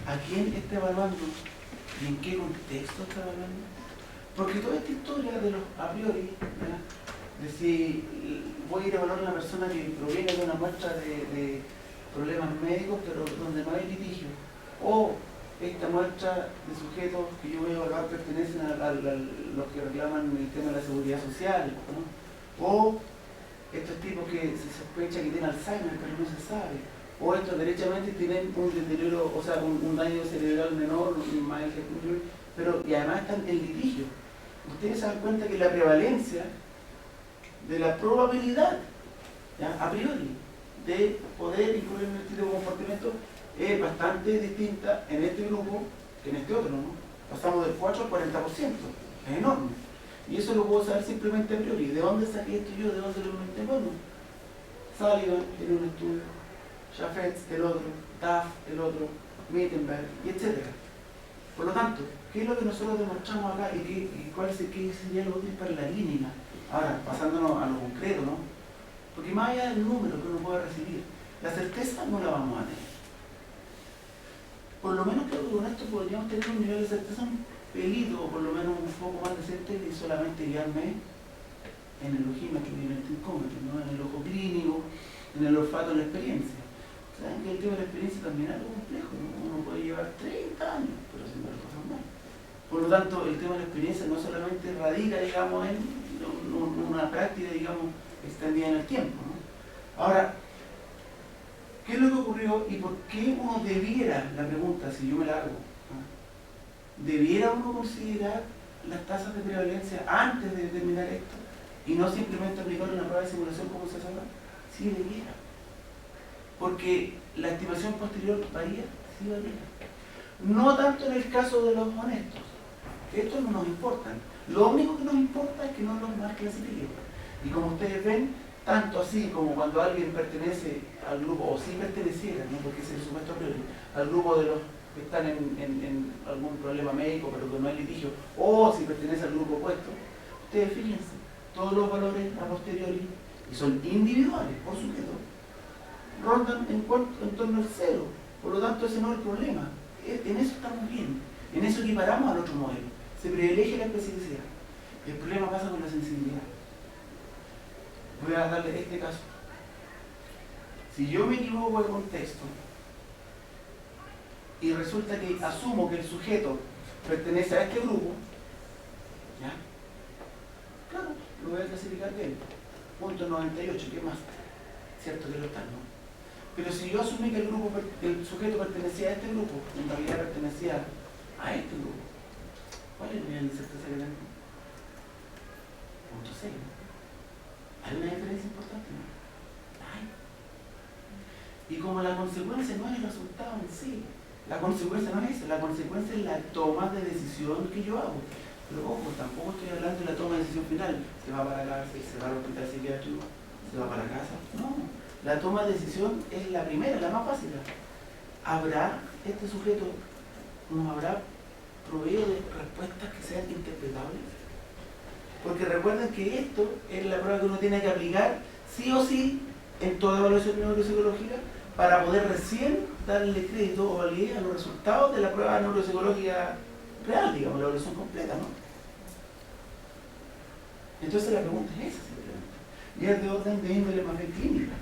a quién está evaluando y en qué contexto está evaluando. Porque toda esta historia de los a priori, ¿verdad?, de si voy a ir a evaluar a una persona que proviene de una muestra de problemas médicos, pero donde no hay litigio, o esta muestra de sujetos que yo voy a evaluar pertenecen a los que reclaman el tema de la seguridad social, ¿no?, o estos tipos que se sospecha que tienen Alzheimer pero no se sabe, o estos derechamente tienen un deterioro, o sea, un daño cerebral menor, pero y además están en litigio. Ustedes se dan cuenta que la prevalencia de la probabilidad, ¿ya?, a priori, de poder incluir en el tipo de comportamiento es bastante distinta en este grupo que en este otro, ¿no? Pasamos del 4 al 40%, es enorme. Y eso lo puedo saber simplemente a priori. ¿De dónde saqué esto yo? ¿De dónde lo inventé? Bueno, Sullivan en un estudio, Chaffetz el otro, Duff el otro, Mittenberg, y etc. Por lo tanto, ¿qué es lo que nosotros demostramos acá y cuál sería lo útil para la clínica? Ahora, pasándonos a lo concreto, ¿no? Porque más allá del número que uno pueda recibir, la certeza no la vamos a tener. Por lo menos creo que con esto podríamos tener un nivel de certeza un pelito, o por lo menos un poco más decente que solamente guiarme en el ojímetro y en el trincómetro, ¿no? En el ojo clínico, en el olfato, en la experiencia. Saben que el tema de la experiencia también es algo complejo, ¿no? Uno puede llevar 30 años, pero sin ver cosas mal. Por lo tanto, el tema de la experiencia no solamente radica, digamos, en una práctica, digamos, extendida en el tiempo, ¿no? Ahora, ¿qué es lo que ocurrió y por qué uno debiera, la pregunta, si yo me la hago, ¿no? ¿Debiera uno considerar las tasas de prevalencia antes de determinar esto y no simplemente aplicar una prueba de simulación como se hace ahora? Sí debiera. Porque la estimación posterior varía, sí varía. No tanto en el caso de los honestos, que estos no nos importan. Lo único que nos importa es que no los más clasifiquen. Y como ustedes ven, tanto así como cuando alguien pertenece al grupo, o si perteneciera, ¿no? Porque ese es el supuesto a priori, al grupo de los que están en algún problema médico pero que no hay litigio, o si pertenece al grupo opuesto, ustedes fíjense, todos los valores a posteriori, y son individuales, por sujeto, rondan en torno al cero. Por lo tanto, ese no es el problema. En eso estamos bien, en eso equiparamos al otro modelo. Se privilegia la especificidad. El problema pasa con la sensibilidad. Voy a darle este caso. Si yo me equivoco de contexto y resulta que asumo que el sujeto pertenece a este grupo, ¿ya? Claro, lo voy a clasificar bien. Punto 98, ¿qué más? Cierto que lo está, ¿no? Pero si yo asumí que el sujeto pertenecía a este grupo, en realidad pertenecía a este grupo, ¿cuál es el nivel de certeza que tengo? Punto 6, ¿no? ¿Hay una diferencia importante? ¿No? Hay. Y como la consecuencia no es el resultado en sí, la consecuencia no es eso, la consecuencia es la toma de decisión que yo hago. Pero ojo, tampoco estoy hablando de la toma de decisión final. Se va para la cárcel, se va al hospital psiquiátrico, se va para casa. No, la toma de decisión es la primera, la más fácil. ¿Habrá este sujeto, nos habrá proveído de respuestas que sean interpretables? Porque recuerden que esto es la prueba que uno tiene que aplicar sí o sí en toda evaluación de neuropsicología para poder recién darle crédito o validez a los resultados de la prueba neuropsicológica real, digamos, la evaluación completa, ¿no? Entonces la pregunta es esa, simplemente. Y es de orden de índole más bien clínica.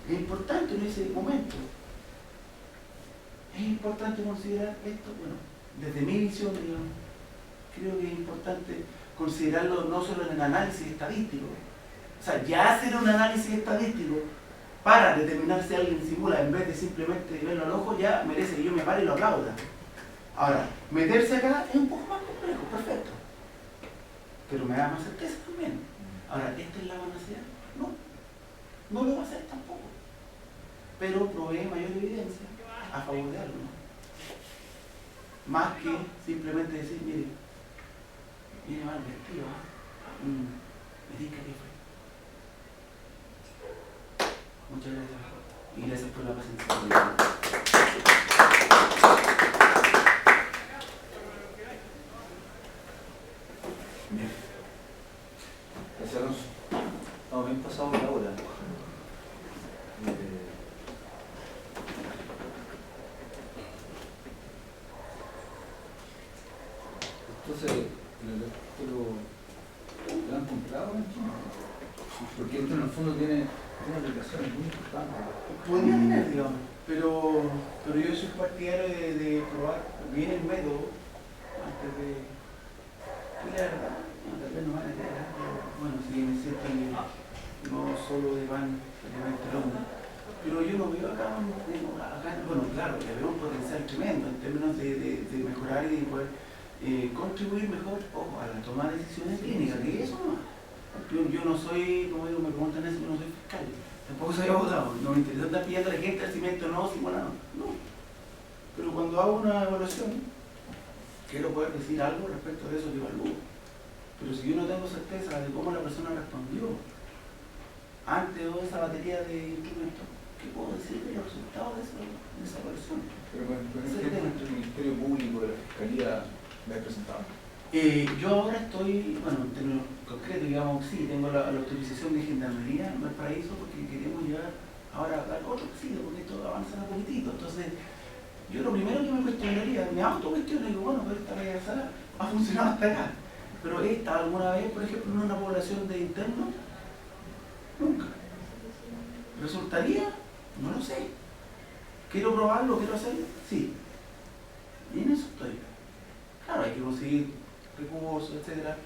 Es importante en ese momento. Es importante considerar esto, bueno, desde mi visión, digamos, creo que es importante considerarlo no solo en el análisis estadístico, o sea, ya hacer un análisis estadístico para determinar si alguien simula en vez de simplemente verlo al ojo, ya merece que yo me pare y lo aplauda. Ahora, meterse acá es un poco más complejo, perfecto, pero me da más certeza también. Ahora, ¿esta es la panacea? No lo va a hacer tampoco, pero provee mayor evidencia a favor de algo, ¿no? Más que simplemente decir, mire, viene mal vestido, me diga qué fue. Muchas gracias y gracias por la paciencia. Bien. Gracias, Alonso. Estamos bien pasados la hora. Entonces, ¿lo han comprado en China? Porque esto en el fondo tiene una aplicación muy importante. Podría tener, digamos, pero yo soy partidario de probar bien el método antes de... Y la verdad, tal vez no van a quedar, bueno, si bien es cierto que no solo van el hombre, pero yo lo veo acá, bueno, claro, le veo un potencial tremendo en términos de mejorar y de poder contribuir mejor, ojo, a la toma de decisiones clínicas, que eso no. Yo no soy, como digo, me preguntan eso, yo no soy fiscal, tampoco soy abogado, no me interesa estar pidiendo a la gente al cimiento no, simulado, no. Pero cuando hago una evaluación, quiero poder decir algo respecto de eso que evalúo. Pero si yo no tengo certeza de cómo la persona respondió ante toda esa batería de instrumentos, ¿qué ¿qué puedo decir de los resultados de esa evaluación? Pero por ejemplo, el Ministerio Público de la Fiscalía me ha presentado. Yo ahora estoy, bueno, en términos concretos, digamos, sí, tengo la autorización de Gendarmería en Valparaíso porque queremos llevar ahora a dar otro presidio, porque esto avanza un poquitito. Entonces, yo lo primero que me cuestionaría, me autocuestiono y digo, bueno, pero esta realizada ha funcionado hasta acá. Pero esta alguna vez, por ejemplo, en una población de internos, nunca. ¿Resultaría? No lo sé. ¿Quiero probarlo? ¿Quiero hacerlo? Sí. Y en eso estoy. Claro, hay que conseguir recursos, etcétera.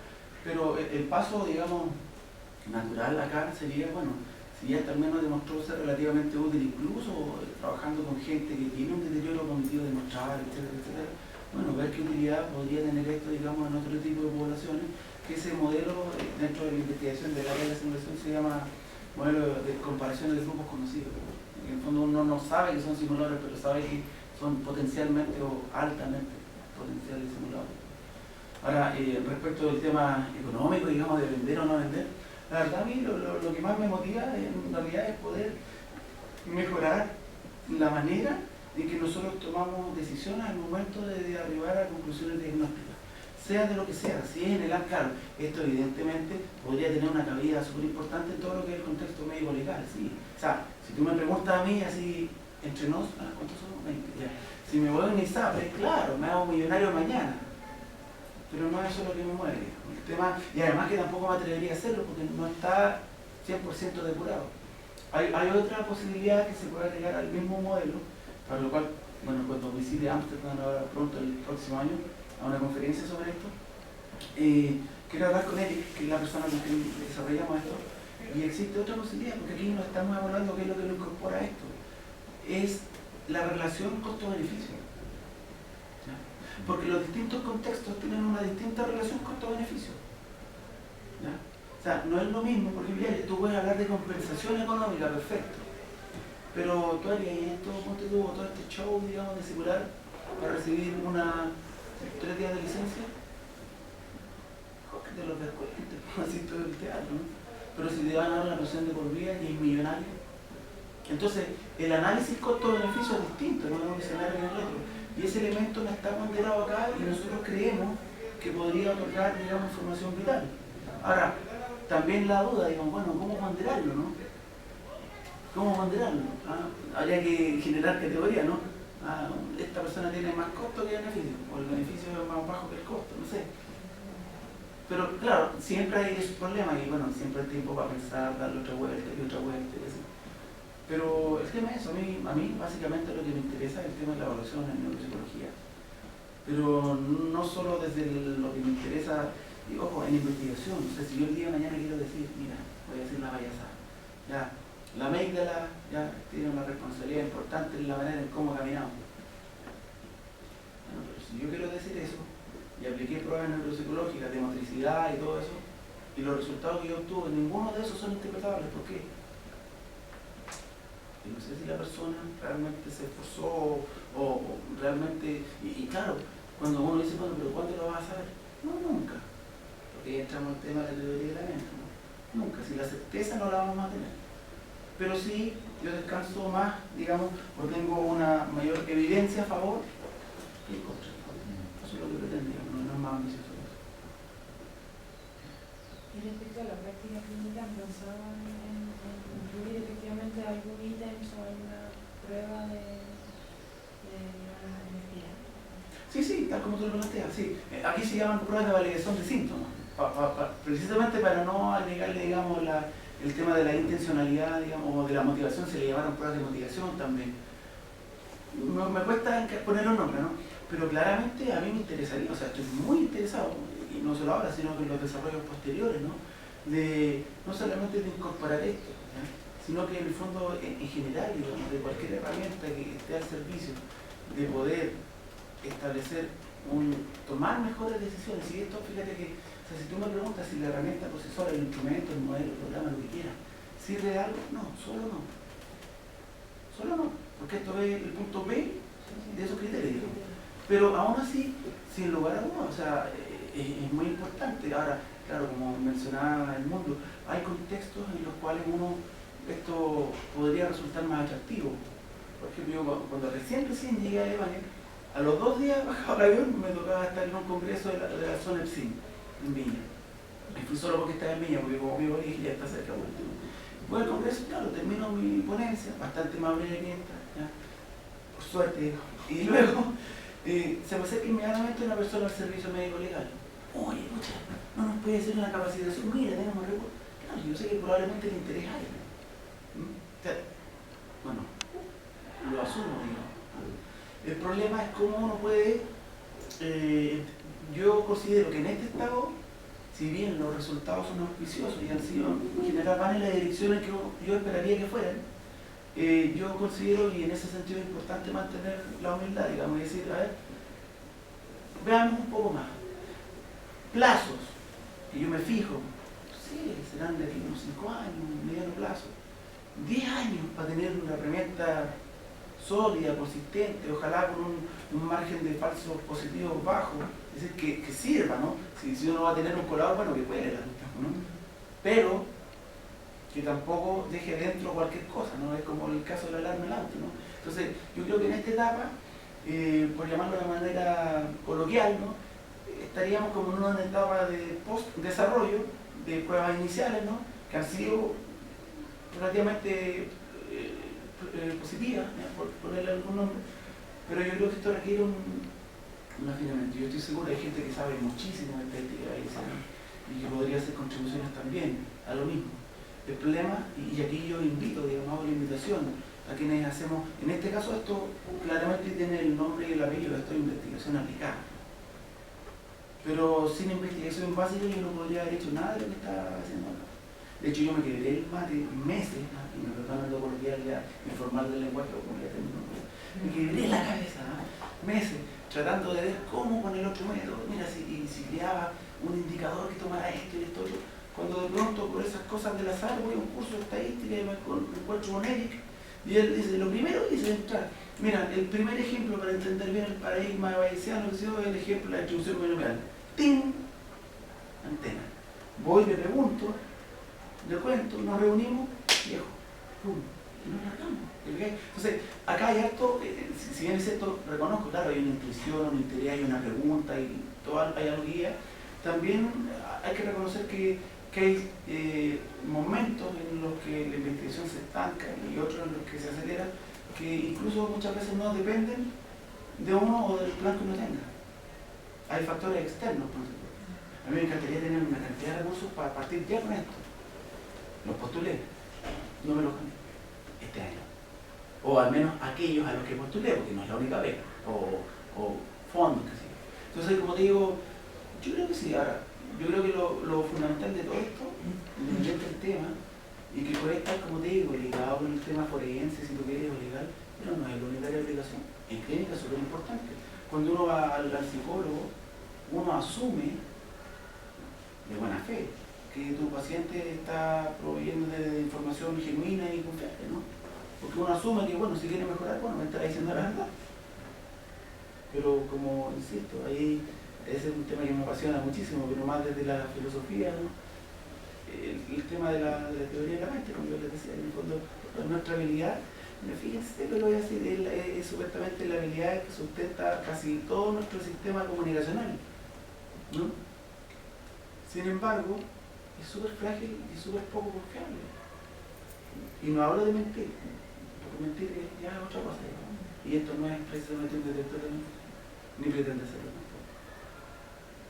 Pero el paso, digamos, natural acá sería, bueno, si ya también nos demostró ser relativamente útil, incluso trabajando con gente que tiene un deterioro cognitivo demostrable, etcétera, etcétera, bueno, ver qué utilidad podría tener esto, digamos, en otro tipo de poblaciones, que ese modelo, dentro de la investigación del área de la simulación, se llama modelo de comparación de grupos conocidos. En el fondo uno no sabe que son simuladores, pero sabe que son potencialmente o altamente potenciales simuladores. Ahora, respecto del tema económico, digamos, de vender o no vender, la verdad a mí lo que más me motiva en realidad es poder mejorar la manera en que nosotros tomamos decisiones al momento de arribar a conclusiones diagnósticas, sea de lo que sea. Si es en el claro, esto evidentemente podría tener una cabida súper importante en todo lo que es el contexto médico legal, sí. O sea, si tú me preguntas a mí así, entre nos, ¿cuántos somos? 20, ya. Si me voy a un ISAPRE, claro, me hago millonario mañana, pero no es eso lo que me mueve. El tema, y además que tampoco me atrevería a hacerlo porque no está 100% depurado. Hay otra posibilidad que se pueda llegar al mismo modelo, para lo cual, bueno, cuando visite Amsterdam ahora pronto, el próximo año, a una conferencia sobre esto, quiero hablar con Eric, que es la persona con quien desarrollamos esto, y existe otra posibilidad, porque aquí nos estamos evaluando qué es lo que lo incorpora a esto. Es la relación costo-beneficio. Porque los distintos contextos tienen una distinta relación costo-beneficio. O sea, no es lo mismo, porque mira, tú puedes hablar de compensación económica, perfecto. Pero tú harías esto, ponte tú, todo este show, digamos, de simular para recibir 3 días de licencia. Que te los descuentes, así todo el teatro, ¿no? Pero si te van a dar una pensión de por vida y es millonario. Entonces, el análisis costo-beneficio es distinto, no es un escenario ni el otro. Y ese elemento no está ponderado acá y nosotros creemos que podría otorgar, digamos, información vital. Ahora, también la duda, digamos, bueno, ¿cómo ponderarlo, no? ¿Cómo ponderarlo? Habría que generar categorías, ¿no? Esta persona tiene más costo que beneficio, o el beneficio es más bajo que el costo, no sé. Pero claro, siempre hay esos problemas y bueno, siempre hay tiempo para pensar, darle otra vuelta y otra vuelta y así. Pero el tema es eso, a mí básicamente lo que me interesa es el tema de la evaluación en neuropsicología. Pero no solo desde lo que me interesa, y ojo, en investigación. O sea, si yo el día de mañana quiero decir, mira, voy a decir una payasada, ya, la amígdala ya tiene una responsabilidad importante en la manera en cómo caminamos. Bueno, pero si yo quiero decir eso, y apliqué pruebas neuropsicológicas de motricidad y todo eso, y los resultados que yo obtuve, ninguno de esos son interpretables. ¿Por qué? Y no sé si la persona realmente se esforzó o realmente... Y claro, cuando uno dice, bueno, pero ¿cuándo lo vas a saber? No, nunca. Porque ahí entramos en el tema de la teoría de la mente, ¿no? Nunca. Si la certeza no la vamos a tener. Pero sí, yo descanso más, digamos, o tengo una mayor evidencia a favor que en contra. Eso es lo que pretendía, no es más ambicioso. Y respecto a la práctica clínica, ¿pensaban en incluir efectivamente algún ítem o alguna prueba de energía? Sí, tal como tú lo planteas, sí. Aquí se llaman pruebas de validación de síntomas, precisamente para no agregarle, digamos, el tema de la intencionalidad, digamos, o de la motivación, se le llamaron pruebas de motivación también. Me cuesta poner un nombre, ¿no? Pero claramente a mí me interesaría, o sea, estoy muy interesado, y no solo ahora, sino que en los desarrollos posteriores, ¿no? No solamente de incorporar esto, ¿ya? Sino que en el fondo, en general, digamos, de cualquier herramienta que esté al servicio de poder establecer tomar mejores decisiones. Y esto, fíjate que, o sea, si tú me preguntas si la herramienta procesora, el instrumento, el modelo, el programa, lo que quieras, ¿sirve de algo? No, solo no. Solo no, porque esto es el punto B de esos criterios, digamos. Pero aún así, sin lugar a dudas, o sea, es muy importante. Ahora, claro, como mencionaba el mundo, hay contextos en los cuales uno esto podría resultar más atractivo. Por ejemplo, yo cuando recién llegué a Alemania, a los 2 días bajaba el avión, me tocaba estar en un congreso de la zona EPSIM, en Viña. Y fui solo porque estaba en Viña, porque como vivo dije, ya está cerca. Voy al congreso, claro, termino mi ponencia, bastante más breve que esta, ¿ya? Por suerte. Y luego se me acerca inmediatamente una persona al servicio médico legal. Oye, escucha, no nos puede hacer una capacitación, mira, tenemos recursos. Claro, yo sé que probablemente le interés hay. Bueno, lo asumo, digamos. El problema es cómo uno puede, yo considero que en este estado, si bien los resultados son auspiciosos y han sido en general van en la dirección en que yo esperaría que fueran, yo considero, y en ese sentido es importante mantener la humildad, digamos, y decir, a ver, veamos un poco más. Plazos, que yo me fijo, sí, serán de aquí unos 5 años, mediano plazo. 10 años para tener una herramienta sólida, consistente, ojalá con un margen de falsos positivos bajo, es decir, que sirva, ¿no? Si uno va a tener un colador, bueno, que puede, ¿no? Pero que tampoco deje dentro cualquier cosa, ¿no? Es como el caso del alarma del auto, ¿no? Entonces, yo creo que en esta etapa, por llamarlo de manera coloquial, ¿no? Estaríamos como en una etapa de post-desarrollo, de pruebas iniciales, ¿no? Que han sido relativamente positivas, por ponerle algún nombre, pero yo creo que esto requiere un afinamiento. Yo estoy seguro que hay gente que sabe muchísimo de estadística y que podría hacer contribuciones también a lo mismo. El problema, y aquí yo invito, digamos, hago la invitación a quienes hacemos, en este caso esto claramente tiene el nombre y el apellido, esto es investigación aplicada. Pero sin investigación básica yo no podría haber hecho nada de lo que estaba haciendo acá. De hecho, yo me quebré el mate meses, y me preparando coloquial informal del lenguaje, como ya terminó. Me quebré la cabeza, meses, tratando de ver cómo con el otro método, mira, si creaba un indicador que tomara esto y esto, cuando de pronto por esas cosas del azar voy a un curso de estadística y me encuentro con Eric, y él dice, lo primero que hice entrar, mira, el primer ejemplo para entender bien el paradigma bayesiano es el ejemplo de la distribución binomial. ¡Ting! Antena. Voy, le pregunto, le cuento, nos reunimos, viejo, pum, y nos largamos. Entonces, acá hay harto, si bien es cierto, reconozco, claro, hay una intuición, un interés, hay una pregunta, y todo hay algo guía, también hay que reconocer que hay momentos en los que la investigación se estanca y otros en los que se acelera, que incluso muchas veces no dependen de uno o del plan que uno tenga. Hay factores externos, por ejemplo. A mí me encantaría tener una cantidad de recursos para partir ya con esto. Los postulé, no me los gané este año. O al menos aquellos a los que postulé, porque no es la única beca, o fondos, que sí. Entonces, como te digo, yo creo que sí. Ahora, yo creo que lo fundamental de todo esto, independiente del tema, y que puede estar, como te digo, ligado con el tema forense, si tú quieres, o legal, pero no es la única aplicación. En clínica es súper importante. Cuando uno va al psicólogo, uno asume de buena fe que tu paciente está proveyendo de información genuina y confiable, ¿no? Porque uno asume que, bueno, si quiere mejorar, bueno, me estará diciendo la verdad. Pero como insisto, ahí ese es un tema que me apasiona muchísimo, pero más desde la filosofía, ¿no? El tema de la teoría de la mente, como yo les decía, en el fondo, nuestra habilidad, fíjense, pero voy a decir, es supuestamente la habilidad que sustenta casi todo nuestro sistema comunicacional, ¿no? Sin embargo, es súper frágil y súper poco confiable. Y no hablo de mentir, porque mentir ya es otra cosa, ¿no? Y esto no es precisamente un detector de mentiras, ni pretende serlo tampoco.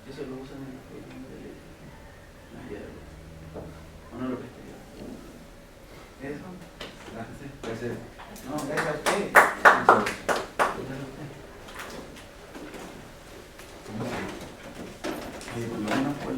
Eso lo usan en los programas de ley. ¿O no lo prestaría? ¿Eso? Gracias. No, gracias a usted. Gracias a usted. Por lo menos por